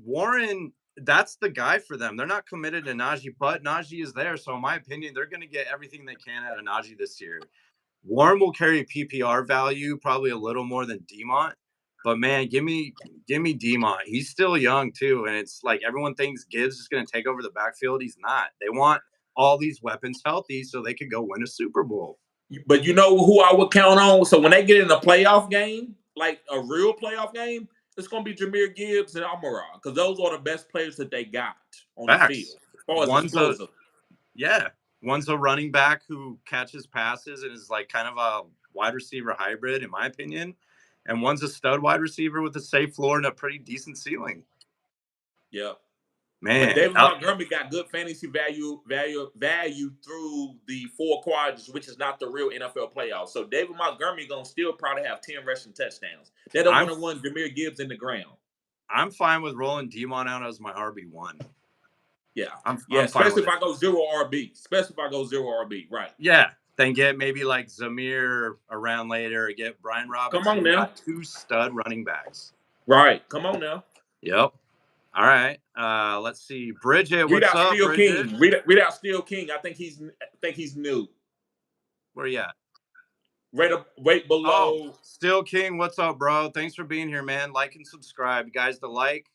Warren, that's the guy for them. They're not committed to Najee, but Najee is there. So in my opinion, they're going to get everything they can out of Najee this year. Warren will carry PPR value probably a little more than Demont. But, man, give me Demont. He's still young, too. And it's like everyone thinks Gibbs is going to take over the backfield. He's not. They want all these weapons healthy so they could go win a Super Bowl. But you know who I would count on? So when they get in a playoff game, like a real playoff game, it's going to be Jahmyr Gibbs and Amon-Ra because those are the best players that they got on the Facts. field as far as explosive. One's a running back who catches passes and is like kind of a wide receiver hybrid, in my opinion. And one's a stud wide receiver with a safe floor and a pretty decent ceiling. Yeah. Man. But David Montgomery got good fantasy value through the 4 quarters, which is not the real NFL playoffs. So David Montgomery going to still probably have 10 rushing touchdowns. They don't want to run Jahmyr Gibbs in the ground. I'm fine with rolling Demon out as my RB1. Yeah. I'm especially if I go 0 RB. Especially if I go 0 RB. Right. Yeah. Then get maybe like Zamir around later or get Brian Robinson. Come on now. Got 2 stud running backs. Right. Come on now. Yep. All right. Let's see. Bridget, what's up, Steel Bridget? King. Read out Steel King. I think he's new. Where you at? Right below. Oh, Steel King, what's up, bro? Thanks for being here, man. Like and subscribe. Guys, the like,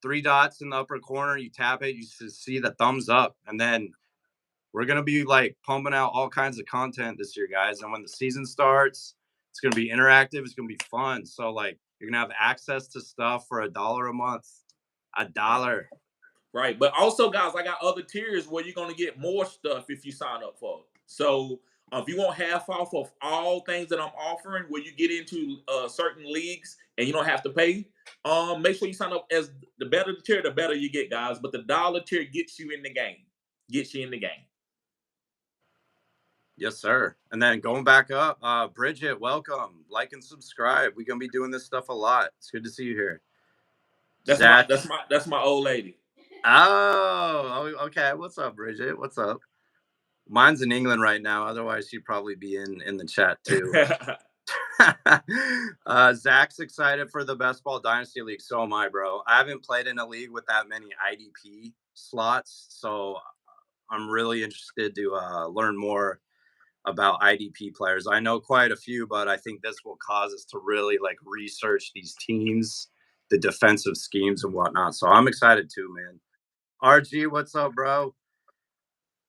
3 dots in the upper corner. You tap it, you see the thumbs up. And then we're going to be like pumping out all kinds of content this year, guys. And when the season starts, it's going to be interactive. It's going to be fun. So like you're going to have access to stuff for $1 a month. $1. Right. But also, guys, I got other tiers where you're going to get more stuff if you sign up for. So if you want half off of all things that I'm offering, where you get into certain leagues and you don't have to pay, make sure you sign up. As the better the tier, the better you get, guys. But the dollar tier gets you in the game. Yes, sir. And then going back up, Bridget, welcome. Like and subscribe. We're gonna be doing this stuff a lot. It's good to see you here. That's my old lady. Oh, okay. What's up, Bridget? What's up? Mine's in England right now. Otherwise, she'd probably be in the chat too. Zach's excited for the Best Ball Dynasty League. So am I, bro. I haven't played in a league with that many IDP slots, so I'm really interested to learn more about IDP players. I know quite a few, but I think this will cause us to really like research these teams, the defensive schemes and whatnot. So I'm excited too, man. RG, what's up, bro?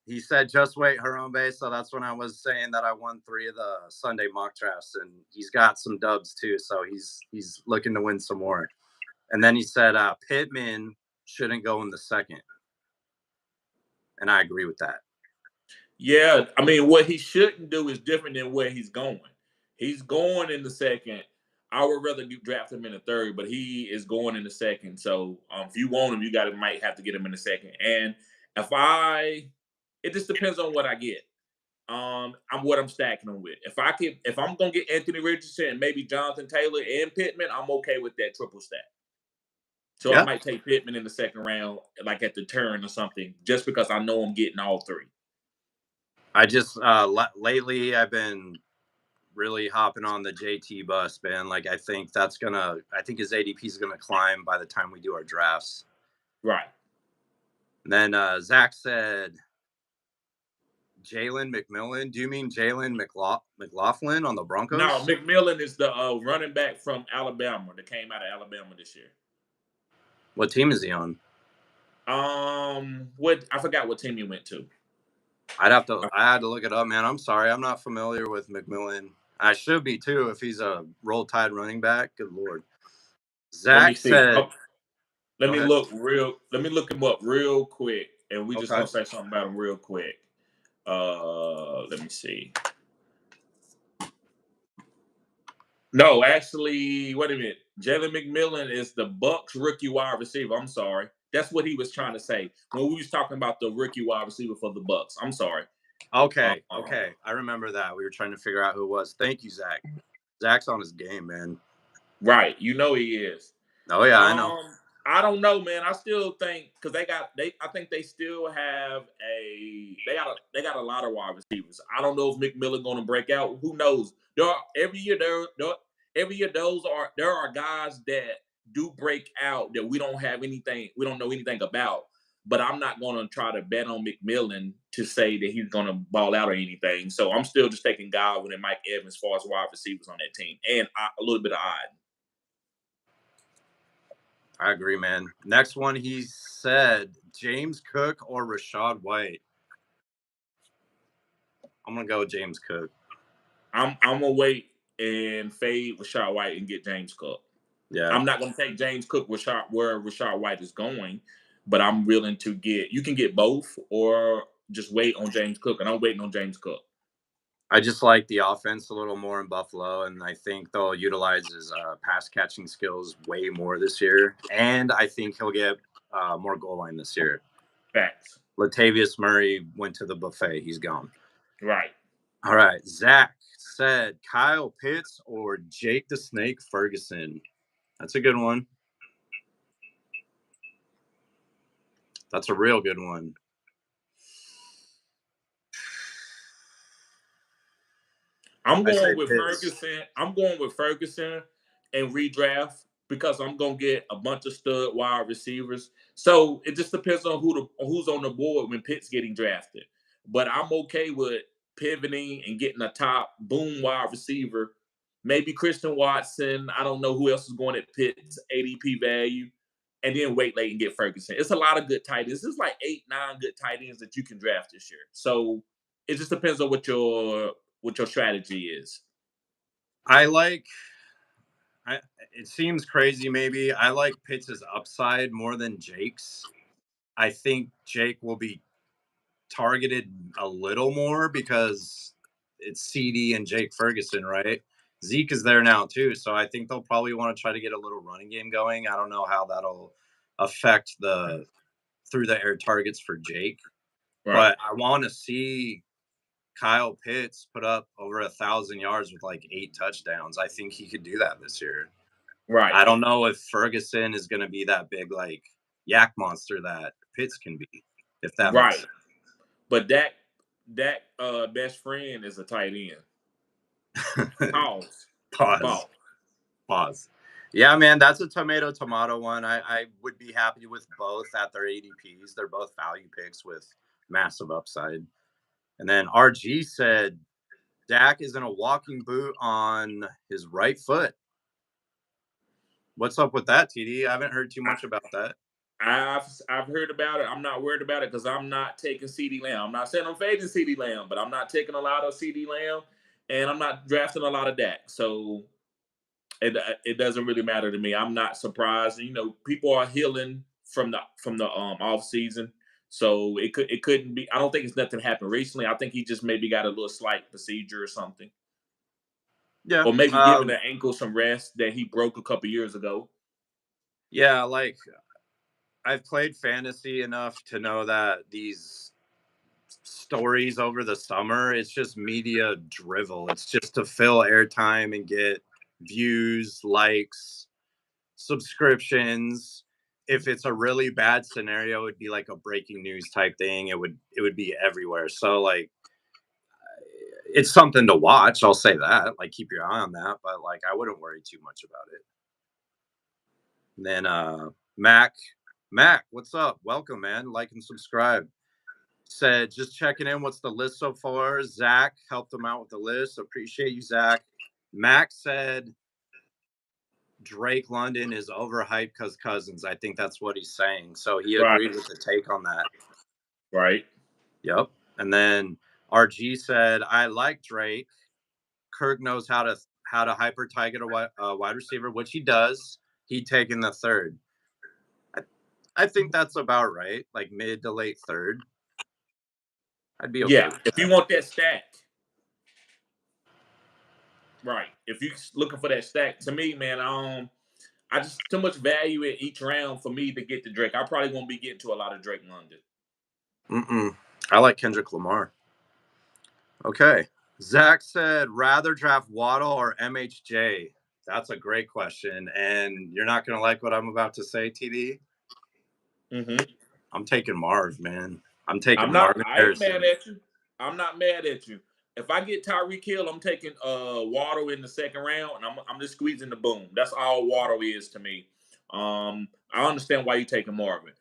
He said, just wait, Harambe. So that's when I was saying that I won 3 of the Sunday mock drafts, and he's got some dubs too. So he's looking to win some more. And then he said, Pittman shouldn't go in the second. And I agree with that. Yeah, I mean, what he shouldn't do is different than where he's going. He's going in the second. I would rather draft him in the third, but he is going in the second. So if you want him, you might have to get him in the second. And it just depends on what I get. I'm stacking him with. If I'm gonna get Anthony Richardson and maybe Jonathan Taylor and Pittman, I'm okay with that triple stack. So I might take Pittman in the second round, like at the turn or something, just because I know I'm getting all 3. I just lately I've been really hopping on the JT bus, man. Like I think his ADP is gonna climb by the time we do our drafts. Right. And then Zach said Jalen McMillan. Do you mean Jalen McLaughlin on the Broncos? No, McMillan is the running back from Alabama that came out of Alabama this year. What team is he on? I forgot what team he went to. I had to look it up, man. I'm sorry. I'm not familiar with McMillan. I should be too if he's a Roll Tide running back. Good Lord. Zach said let me look him up real quick, and we just gonna say something about him real quick. Let me see. No, actually, wait a minute. Jalen McMillan is the Bucs rookie wide receiver. I'm sorry. That's what he was trying to say when we was talking about the rookie wide receiver for the Bucs. I'm sorry. Okay. I remember that. We were trying to figure out who it was. Thank you, Zach. Zach's on his game, man. Right. You know he is. Oh, yeah, I know. I don't know, man. I still think because I think they still have they got a lot of wide receivers. I don't know if McMillan going to break out. Who knows? Every year there are guys that do break out that we don't know anything about. But I'm not going to try to bet on McMillan to say that he's going to ball out or anything. So I'm still just taking Godwin and Mike Evans as far as wide receivers on that team, and a little bit of odd. I agree, man. Next one, he said James Cook or Rachaad White. I'm gonna go with James Cook. I'm gonna wait and fade Rachaad White and get James Cook. Yeah. I'm not going to take James Cook where Rashad White is going, but I'm willing to get. You can get both, or just wait on James Cook, and I'm waiting on James Cook. I just like the offense a little more in Buffalo, and I think they'll utilize his pass catching skills way more this year. And I think he'll get more goal line this year. Facts. Latavius Murray went to the buffet. He's gone. Right. All right. Zach said Kyle Pitts or Jake the Snake Ferguson. That's a good one. That's a real good one. I'm going with Ferguson. I'm going with Ferguson and redraft because I'm gonna get a bunch of stud wide receivers. So it just depends on who's on the board when Pitt's getting drafted. But I'm okay with pivoting and getting a top boom wide receiver. Maybe Christian Watson. I don't know who else is going at Pitt's ADP value. And then wait late and get Ferguson. It's a lot of good tight ends. It's like 8, 9 good tight ends that you can draft this year. So it just depends on what your strategy is. It seems crazy maybe. I like Pitts' upside more than Jake's. I think Jake will be targeted a little more because it's CD and Jake Ferguson, right? Zeke is there now too, so I think they'll probably want to try to get a little running game going. I don't know how that'll affect the through the air targets for Jake, right. But I want to see Kyle Pitts put up over 1,000 yards with like 8 touchdowns. I think he could do that this year. Right. I don't know if Ferguson is going to be that big like yak monster that Pitts can be, if that makes sense. But that best friend is a tight end. Pause. Yeah, man, that's a tomato one. I would be happy with both at their ADPs. They're both value picks with massive upside. And then RG said Dak is in a walking boot on his right foot. What's up with that, TD? I haven't heard too much about that. I've heard about it. I'm not worried about it because I'm not taking CD Lamb. I'm not saying I'm fading CD Lamb, but I'm not taking a lot of CD Lamb, and I'm not drafting a lot of Dak. So it doesn't really matter to me. I'm not surprised. You know, people are healing from the off season, so it couldn't be. I don't think it's nothing happened recently. I think he just maybe got a little slight procedure or something. Yeah, or maybe giving the ankle some rest that he broke a couple years ago. Yeah, like I've played fantasy enough to know that these stories over the summer, it's just media drivel. It's just to fill airtime and get views, likes, subscriptions. If it's a really bad scenario, it'd be like a breaking news type thing. It would be everywhere. So like it's something to watch. I'll say that. Like keep your eye on that, but like I wouldn't worry too much about it. And then Mac, what's up? Welcome, man. Like and subscribe. Said just checking in. What's the list so far? Zach helped him out with the list. Appreciate you, Zach. Mac said Drake London is overhyped because Cousins. I think that's what he's saying. So he agreed with the take on that. Right. Yep. And then RG said, I like Drake. Kirk knows how to hyper target a wide receiver, which he does. He'd taken the third. I think that's about right. Like mid to late third. I'd be okay. Yeah, if you want that stack. Right. If you're looking for that stack, to me, man, I just too much value in each round for me to get to Drake. I probably won't be getting to a lot of Drake London. I like Kendrick Lamar. Okay. Zach said, rather draft Waddle or MHJ? That's a great question. And you're not going to like what I'm about to say, TD? Mm-hmm. I'm taking Marv, man. I'm taking Marvin Harrison. I ain't mad at you. I'm not mad at you. If I get Tyreek Hill, I'm taking Waddle in the second round, and I'm just squeezing the boom. That's all Waddle is to me. I understand why you're taking Marvin,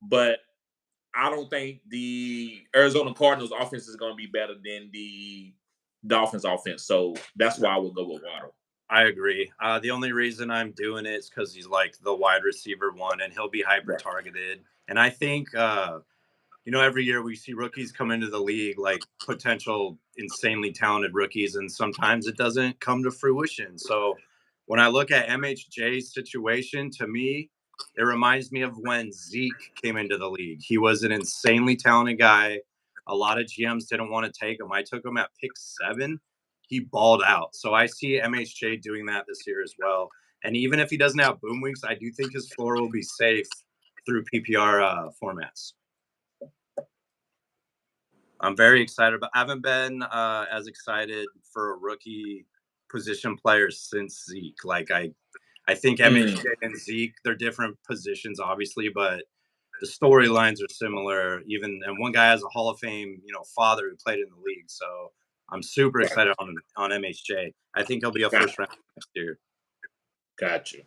but I don't think the Arizona Cardinals offense is going to be better than the Dolphins offense. So that's why I would go with Waddle. I agree. The only reason I'm doing it is because he's like the wide receiver one, and he'll be hyper targeted. And I think, every year we see rookies come into the league, like potential insanely talented rookies, and sometimes it doesn't come to fruition. So When I look at MHJ's situation, to me, it reminds me of when Zeke came into the league. He was an insanely talented guy. A lot of GMs didn't want to take him. I took him at pick 7. He balled out. So I see MHJ doing that this year as well. And even if he doesn't have boom weeks, I do think his floor will be safe through PPR formats. I'm very excited, but I haven't been as excited for a rookie position player since Zeke. Like I think MHJ and Zeke, they're different positions, obviously, but the storylines are similar. And one guy has a Hall of Fame, father who played in the league. So I'm super excited on MHJ. I think he'll be a first round next year. Gotcha.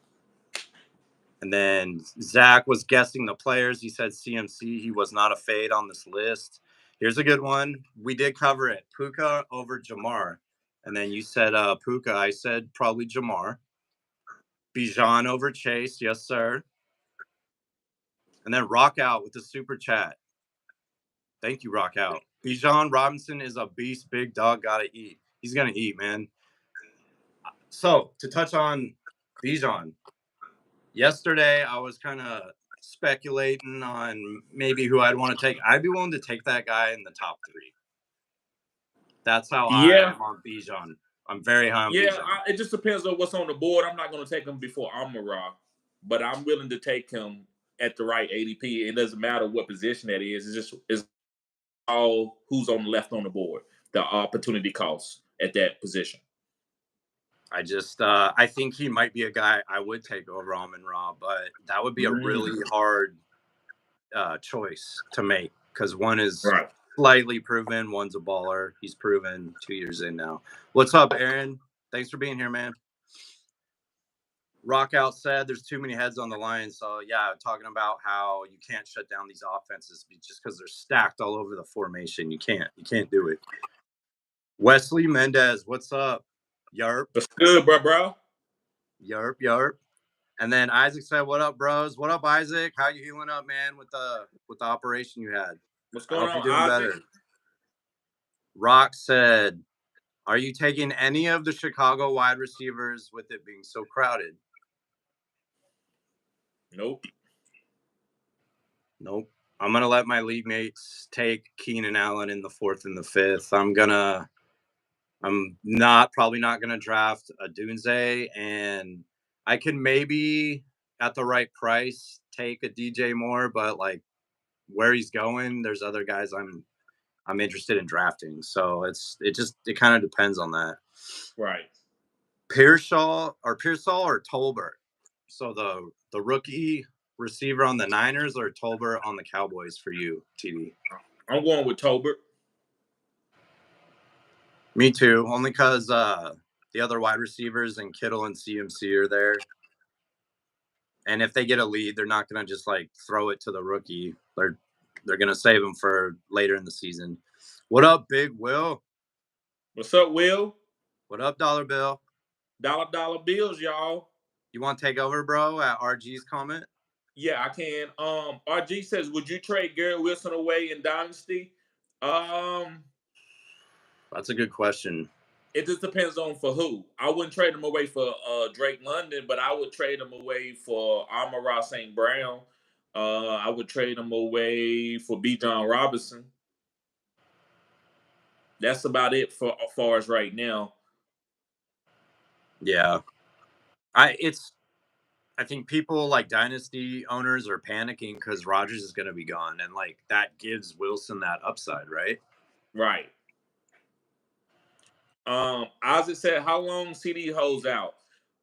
And then Zach was guessing the players. He said CMC. He was not a fade on this list. Here's a good one. We did cover it. Puka over Jamar. And then you said Puka. I said probably Jamar. Bijan over Chase. Yes, sir. And then Rock Out with the super chat. Thank you, Rock Out. Bijan Robinson is a beast. Big dog. Got to eat. He's going to eat, man. So to touch on Bijan. Yesterday, I was kind of speculating on maybe who I'd want to take. I'd be willing to take that guy in the top 3. That's how I am on Bijan. I'm very high on Bijan. It just depends on what's on the board. I'm not going to take him before Amon-Ra, but I'm willing to take him at the right ADP. It doesn't matter what position that is. It's all who's on the left on the board, the opportunity cost at that position. I think he might be a guy I would take over Amon-Ra, but that would be a really hard choice to make because one is slightly proven, one's a baller. He's proven 2 years in now. What's up, Aaron? Thanks for being here, man. Rockout said there's too many heads on the line. So, yeah, talking about how you can't shut down these offenses just because they're stacked all over the formation. You can't do it. Wesley Mendez, what's up? Yarp. What's good, bro? Yarp. And then Isaac said, "What up, bros? What up, Isaac? How you healing up, man? With the operation you had? What's going on, you're doing Isaac? Better." Rock said, "Are you taking any of the Chicago wide receivers with it being so crowded?" Nope. I'm gonna let my league mates take Keenan Allen in the 4th and the 5th. I'm probably not gonna draft a Dunze, and I can maybe at the right price take a DJ Moore, but like where he's going, there's other guys I'm interested in drafting. So it kind of depends on that. Right. Pearsall or Tolbert. So the rookie receiver on the Niners or Tolbert on the Cowboys for you, TD? I'm going with Tolbert. Me too, only because the other wide receivers and Kittle and CMC are there. And if they get a lead, they're not going to just like throw it to the rookie. They're going to save him for later in the season. What up, Big Will? What's up, Will? What up, Dollar Bill? Dollar bills, y'all. You want to take over, bro, at RG's comment? Yeah, I can. RG says, would you trade Garrett Wilson away in Dynasty? That's a good question. It just depends on for who. I wouldn't trade him away for Drake London, but I would trade him away for Amon-Ra St. Brown. I would trade him away for Bijan Robinson. That's about it for as far as right now. Yeah. I think people like Dynasty owners are panicking because Rodgers is going to be gone. And like that gives Wilson that upside, right? Right. Isaac said, how long CD holds out?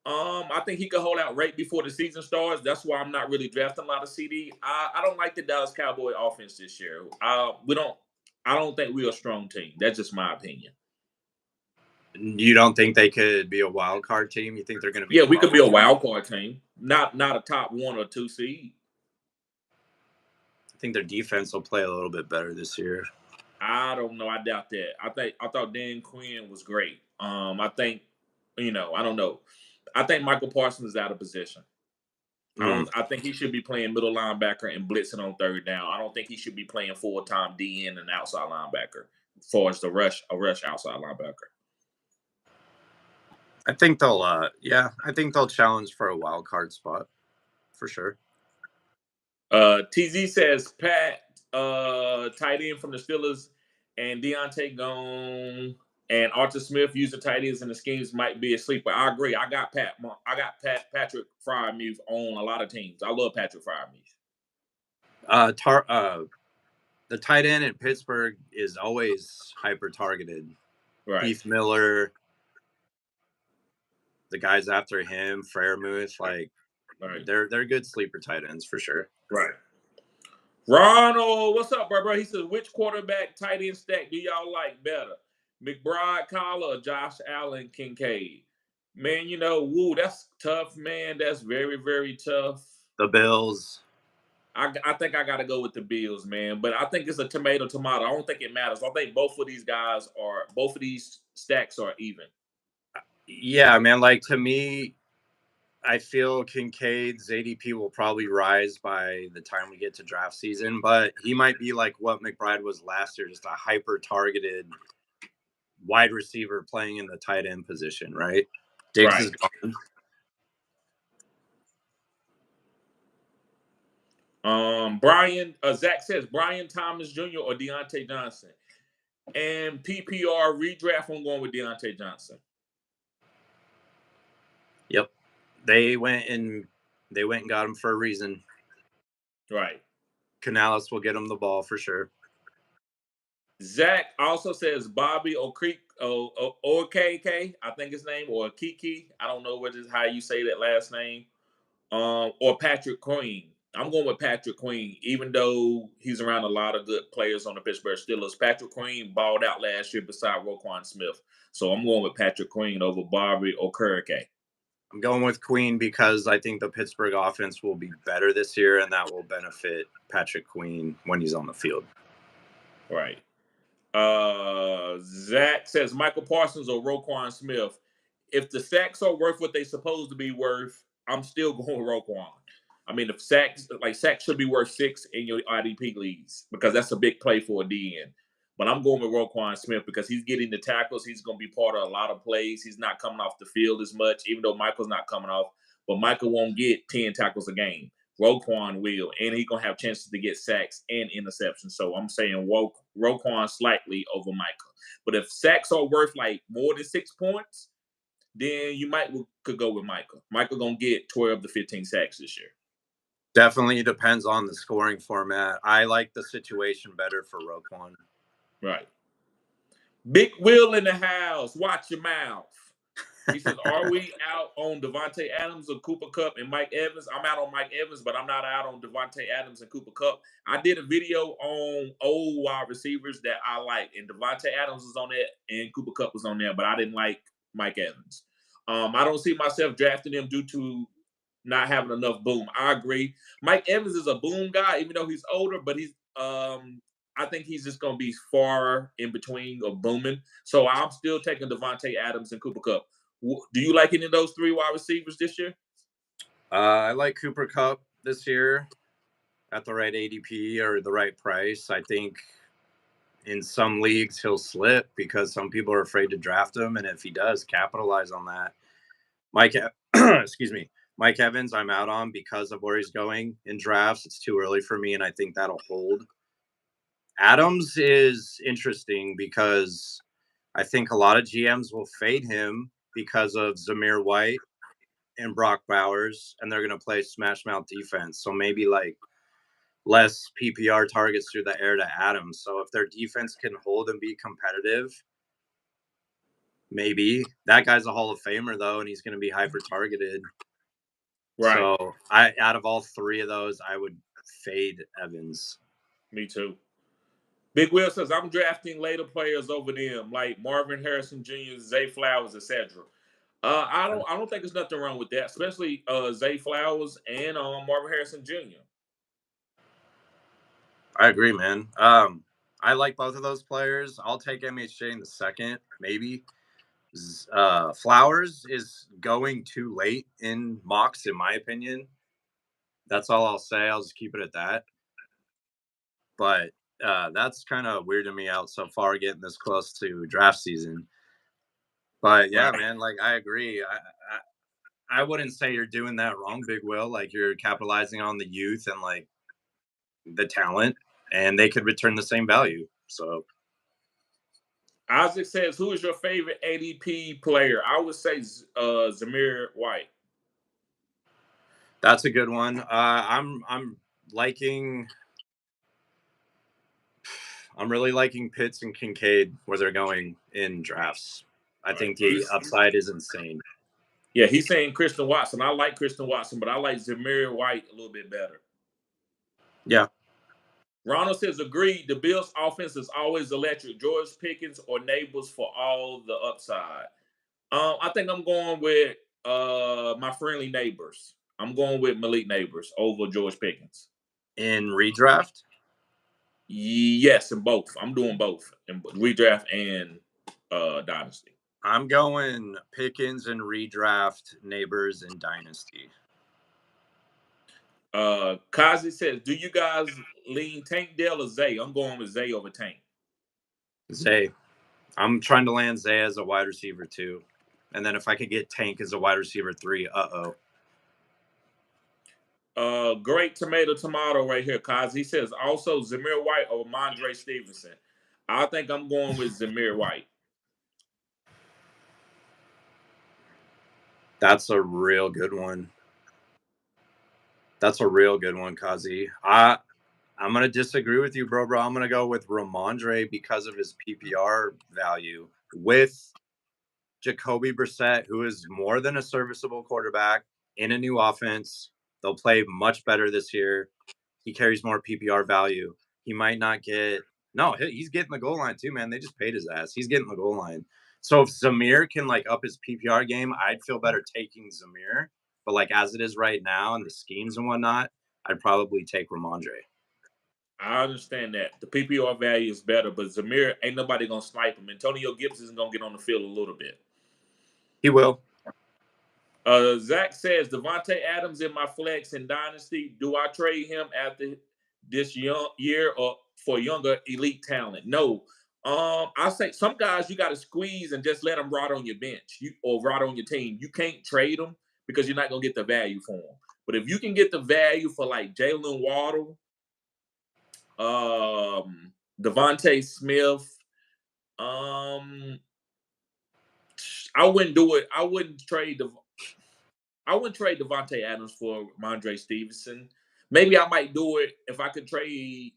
I think he could hold out right before the season starts. That's why I'm not really drafting a lot of CD. I don't like the Dallas Cowboy offense this year. I don't think we're a strong team. That's just my opinion. You don't think they could be a wild card team? You think they're going to be? Yeah, we could be a wild card team. Not a top 1 or 2 seed. I think their defense will play a little bit better this year. I don't know. I doubt that. I thought Dan Quinn was great. I think, I don't know. I think Michael Parsons is out of position. I think he should be playing middle linebacker and blitzing on 3rd down. I don't think he should be playing full-time DN and outside linebacker as far as a rush outside linebacker. I think they'll I think they'll challenge for a wild card spot for sure. TZ says Pat, tight end from the Steelers, and Deontay gone, and Arthur Smith using tight ends in the schemes might be a sleeper. I agree. I got Patrick Freiermuth on a lot of teams. I love Patrick Freiermuth. The tight end in Pittsburgh is always hyper targeted. Right. Heath Miller, the guys after him, Freiermuth, like right. they're good sleeper tight ends for sure. Right. Ronald, what's up, bro? He says, which quarterback tight end stack do y'all like better? McBride, Collar, or Josh Allen, Kincaid? Man, that's tough, man. That's very, very tough. The Bills. I think I got to go with the Bills, man. But I think it's a tomato. I don't think it matters. I think both of these stacks are even. Yeah, man. Like, to me, I feel Kincaid's ADP will probably rise by the time we get to draft season, but he might be like what McBride was last year, just a hyper targeted wide receiver playing in the tight end position, right? Diggs is gone. Zach says Brian Thomas Jr. or Deontay Johnson. And PPR redraft, I'm going with Deontay Johnson. Yep. They went and got him for a reason. Right. Canales will get him the ball for sure. Zach also says Bobby Okeke, I think his name, or Kiki. I don't know how you say that last name. Or Patrick Queen. I'm going with Patrick Queen, even though he's around a lot of good players on the Pittsburgh Steelers. Patrick Queen balled out last year beside Roquan Smith. So I'm going with Patrick Queen over Bobby Okereke. I'm going with Queen because I think the Pittsburgh offense will be better this year, and that will benefit Patrick Queen when he's on the field. Right. Zach says Michael Parsons or Roquan Smith. If the sacks are worth what they're supposed to be worth, I'm still going with Roquan. I mean, if sacks should be worth 6 in your IDP leagues because that's a big play for a DN. But I'm going with Roquan Smith because he's getting the tackles. He's going to be part of a lot of plays. He's not coming off the field as much, even though Michael's not coming off. But Michael won't get 10 tackles a game. Roquan will, and he's going to have chances to get sacks and interceptions. So I'm saying Roquan slightly over Michael. But if sacks are worth like more than 6 points, then you could go with Michael. Michael going to get 12 to 15 sacks this year. Definitely depends on the scoring format. I like the situation better for Roquan. Right. Big Will in the house. Watch your mouth. He says, are we out on Devontae Adams or Cooper Kupp and Mike Evans? I'm out on Mike Evans, but I'm not out on Devontae Adams and Cooper Kupp. I did a video on old wide receivers that I like, and Devontae Adams was on there and Cooper Kupp was on there, but I didn't like Mike Evans. I don't see myself drafting him due to not having enough boom. I agree. Mike Evans is a boom guy, even though he's older, but he's I think he's just going to be far in between of booming. So I'm still taking Devontae Adams and Cooper Kupp. Do you like any of those 3 wide receivers this year? I like Cooper Kupp this year at the right ADP or the right price. I think in some leagues he'll slip because some people are afraid to draft him, and if he does, capitalize on that. Mike Evans, I'm out on because of where he's going in drafts. It's too early for me, and I think that'll hold. Adams is interesting because I think a lot of GMs will fade him because of Zamir White and Brock Bowers, and they're going to play smash mouth defense. So maybe like less PPR targets through the air to Adams. So if their defense can hold and be competitive, maybe. That guy's a Hall of Famer, though, and he's going to be hyper targeted. Right. So out of all 3 of those, I would fade Evans. Me too. Big Will says, I'm drafting later players over them, like Marvin Harrison Jr., Zay Flowers, etc. I don't think there's nothing wrong with that, especially Zay Flowers and Marvin Harrison Jr. I agree, man. I like both of those players. I'll take MHJ in the second, maybe. Flowers is going too late in mocks, in my opinion. That's all I'll say. I'll just keep it at that. But that's kind of weirding me out so far, getting this close to draft season. But yeah, Right. man, like I agree. I wouldn't say you're doing that wrong, Big Will. Like you're capitalizing on the youth and like the talent, and they could return the same value. So Isaac says, "Who is your favorite ADP player?" I would say Zamir White. that's a good one. I'm liking. I'm really liking Pitts and Kincaid where they're going in drafts. I Right. think the upside is insane. Yeah, he's saying Christian Watson. I like Christian Watson, but I like Zamir White a little bit better. Yeah. Ronald says, agreed. The Bills' offense is always electric. George Pickens or Neighbors for all the upside. I think I'm going with my friendly neighbors. I'm going with Malik Neighbors over George Pickens. In redraft? Yes, in both. I'm doing both in redraft and dynasty. I'm going Pickens and redraft, Neighbors and dynasty. Kazi says, do you guys lean Tank Dell or Zay? I'm going with Zay over Tank. Zay. I'm trying to land Zay as a wide receiver too. And then if I could get Tank as a wide receiver 3, Great tomato right here, Kazi. He says also Zamir White or Mondre Stevenson. I think I'm going with Zamir White. That's a real good one. That's a real good one, Kazi. I'm gonna disagree with you, bro. I'm gonna go with Ramondre because of his PPR value with Jacoby Brissett, who is more than a serviceable quarterback in a new offense. They'll play much better this year. He carries more PPR value. He might not get he's getting the goal line too, man. They just paid his ass. He's getting the goal line. So if Zamir can like up his PPR game, I'd feel better taking Zamir. But like as it is right now and the schemes and whatnot, I'd probably take Ramondre. I understand that. The PPR value is better, but Zamir ain't nobody gonna snipe him. Antonio Gibson is gonna get on the field a little bit. He will. Zach says Devontae Adams in my flex in Dynasty. Do I trade him after this year or for younger elite talent? No. I say some guys you got to squeeze and just let them rot on your bench, or rot on your team. You can't trade them because you're not gonna get the value for them. But if you can get the value for like Jalen Waddle, Devontae Smith, I wouldn't do it. I wouldn't trade Devontae Adams for Mondre Stevenson. Maybe I might do it if I could trade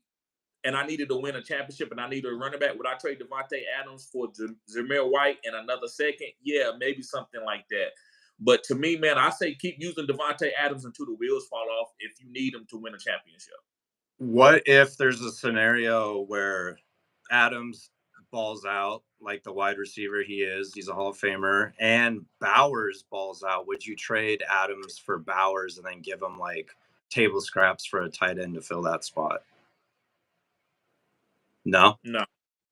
and I needed to win a championship and I needed a running back. Would I trade Devontae Adams for Zamir White and another second? Yeah, maybe something like that. But to me, man, I say keep using Devontae Adams until the wheels fall off if you need him to win a championship. What if there's a scenario where Adams balls out like the wide receiver he is? He's a Hall of Famer, and Bowers balls out. Would you trade Adams for Bowers and then give him like table scraps for a tight end to fill that spot? No. No,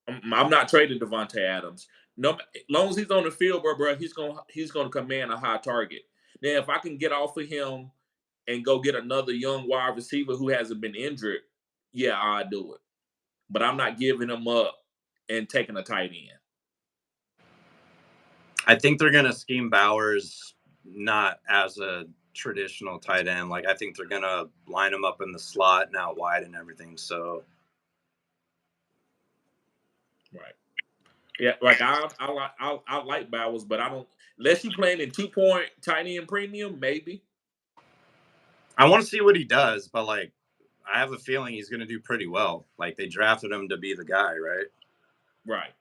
I'm not trading Devontae Adams. No, as long as he's on the field, bro, he's gonna command a high target. Then if I can get off of him and go get another young wide receiver who hasn't been injured, yeah, I'd do it. But I'm not giving him up and taking a tight end. I think they're gonna scheme Bowers not as a traditional tight end. Like I think they're gonna line him up in the slot and out wide and everything. So Right. Yeah, like I like Bowers, but I don't unless you playing in 2-point tight end premium, maybe. I want to see what he does, but like I have a feeling he's gonna do pretty well. Like they drafted him to be the guy, right? Right.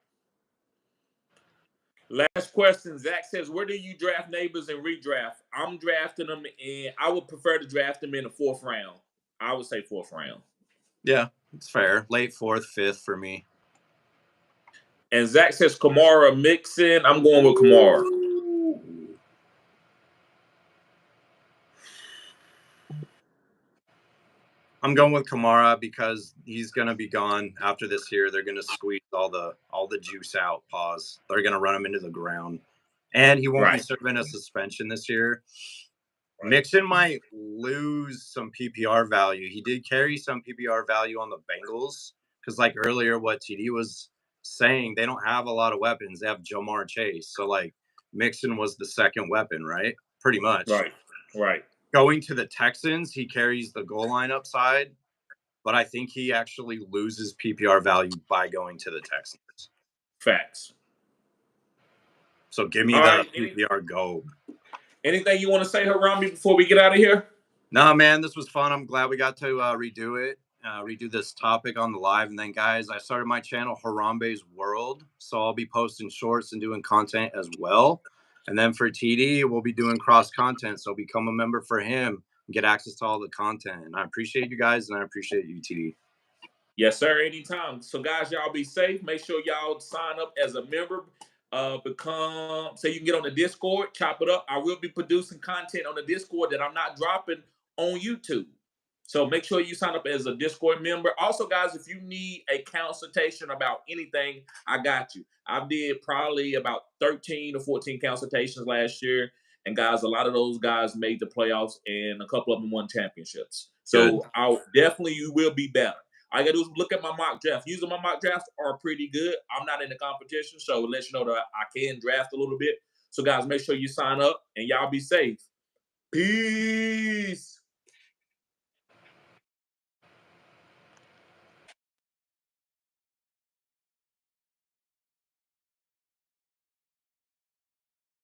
Last question. Zach says, where do you draft neighbors and redraft? I'm drafting them and I would prefer to draft them in the 4th round. I would say 4th round. Yeah, it's fair. Late 4th, 5th for me. And Zach says Kamara Mixon. I'm going with Kamara. I'm going with Kamara because he's gonna be gone after this year. They're gonna squeeze all the juice out. Pause. They're gonna run him into the ground, and he won't be serving a suspension this year. Right. Mixon might lose some PPR value. He did carry some PPR value on the Bengals because, like earlier, what TD was saying, they don't have a lot of weapons. They have Jamar Chase, so like Mixon was the second weapon, right? Pretty much. Right. Going to the Texans, he carries the goal line upside, but I think he actually loses PPR value by going to the Texans. Facts. So give me All the right, PPR go. Anything you want to say, Harambe, before we get out of here? No, man, this was fun. I'm glad we got to redo this topic on the live. And then, guys, I started my channel, Harambe's World. So I'll be posting shorts and doing content as well. And then for TD, we'll be doing cross content. So become a member for him and get access to all the content. And I appreciate you guys, and I appreciate you, TD. Yes, sir. Anytime. So, guys, y'all be safe. Make sure y'all sign up as a member. So you can get on the Discord, chop it up. I will be producing content on the Discord that I'm not dropping on YouTube. So make sure you sign up as a Discord member. Also, guys, if you need a consultation about anything, I got you. I did probably about 13 or 14 consultations last year. And guys, a lot of those guys made the playoffs and a couple of them won championships. So you will be better. All you gotta do is look at my mock draft. Usually my mock drafts are pretty good. I'm not in the competition, so it lets you know that I can draft a little bit. So guys, make sure you sign up and y'all be safe. Peace.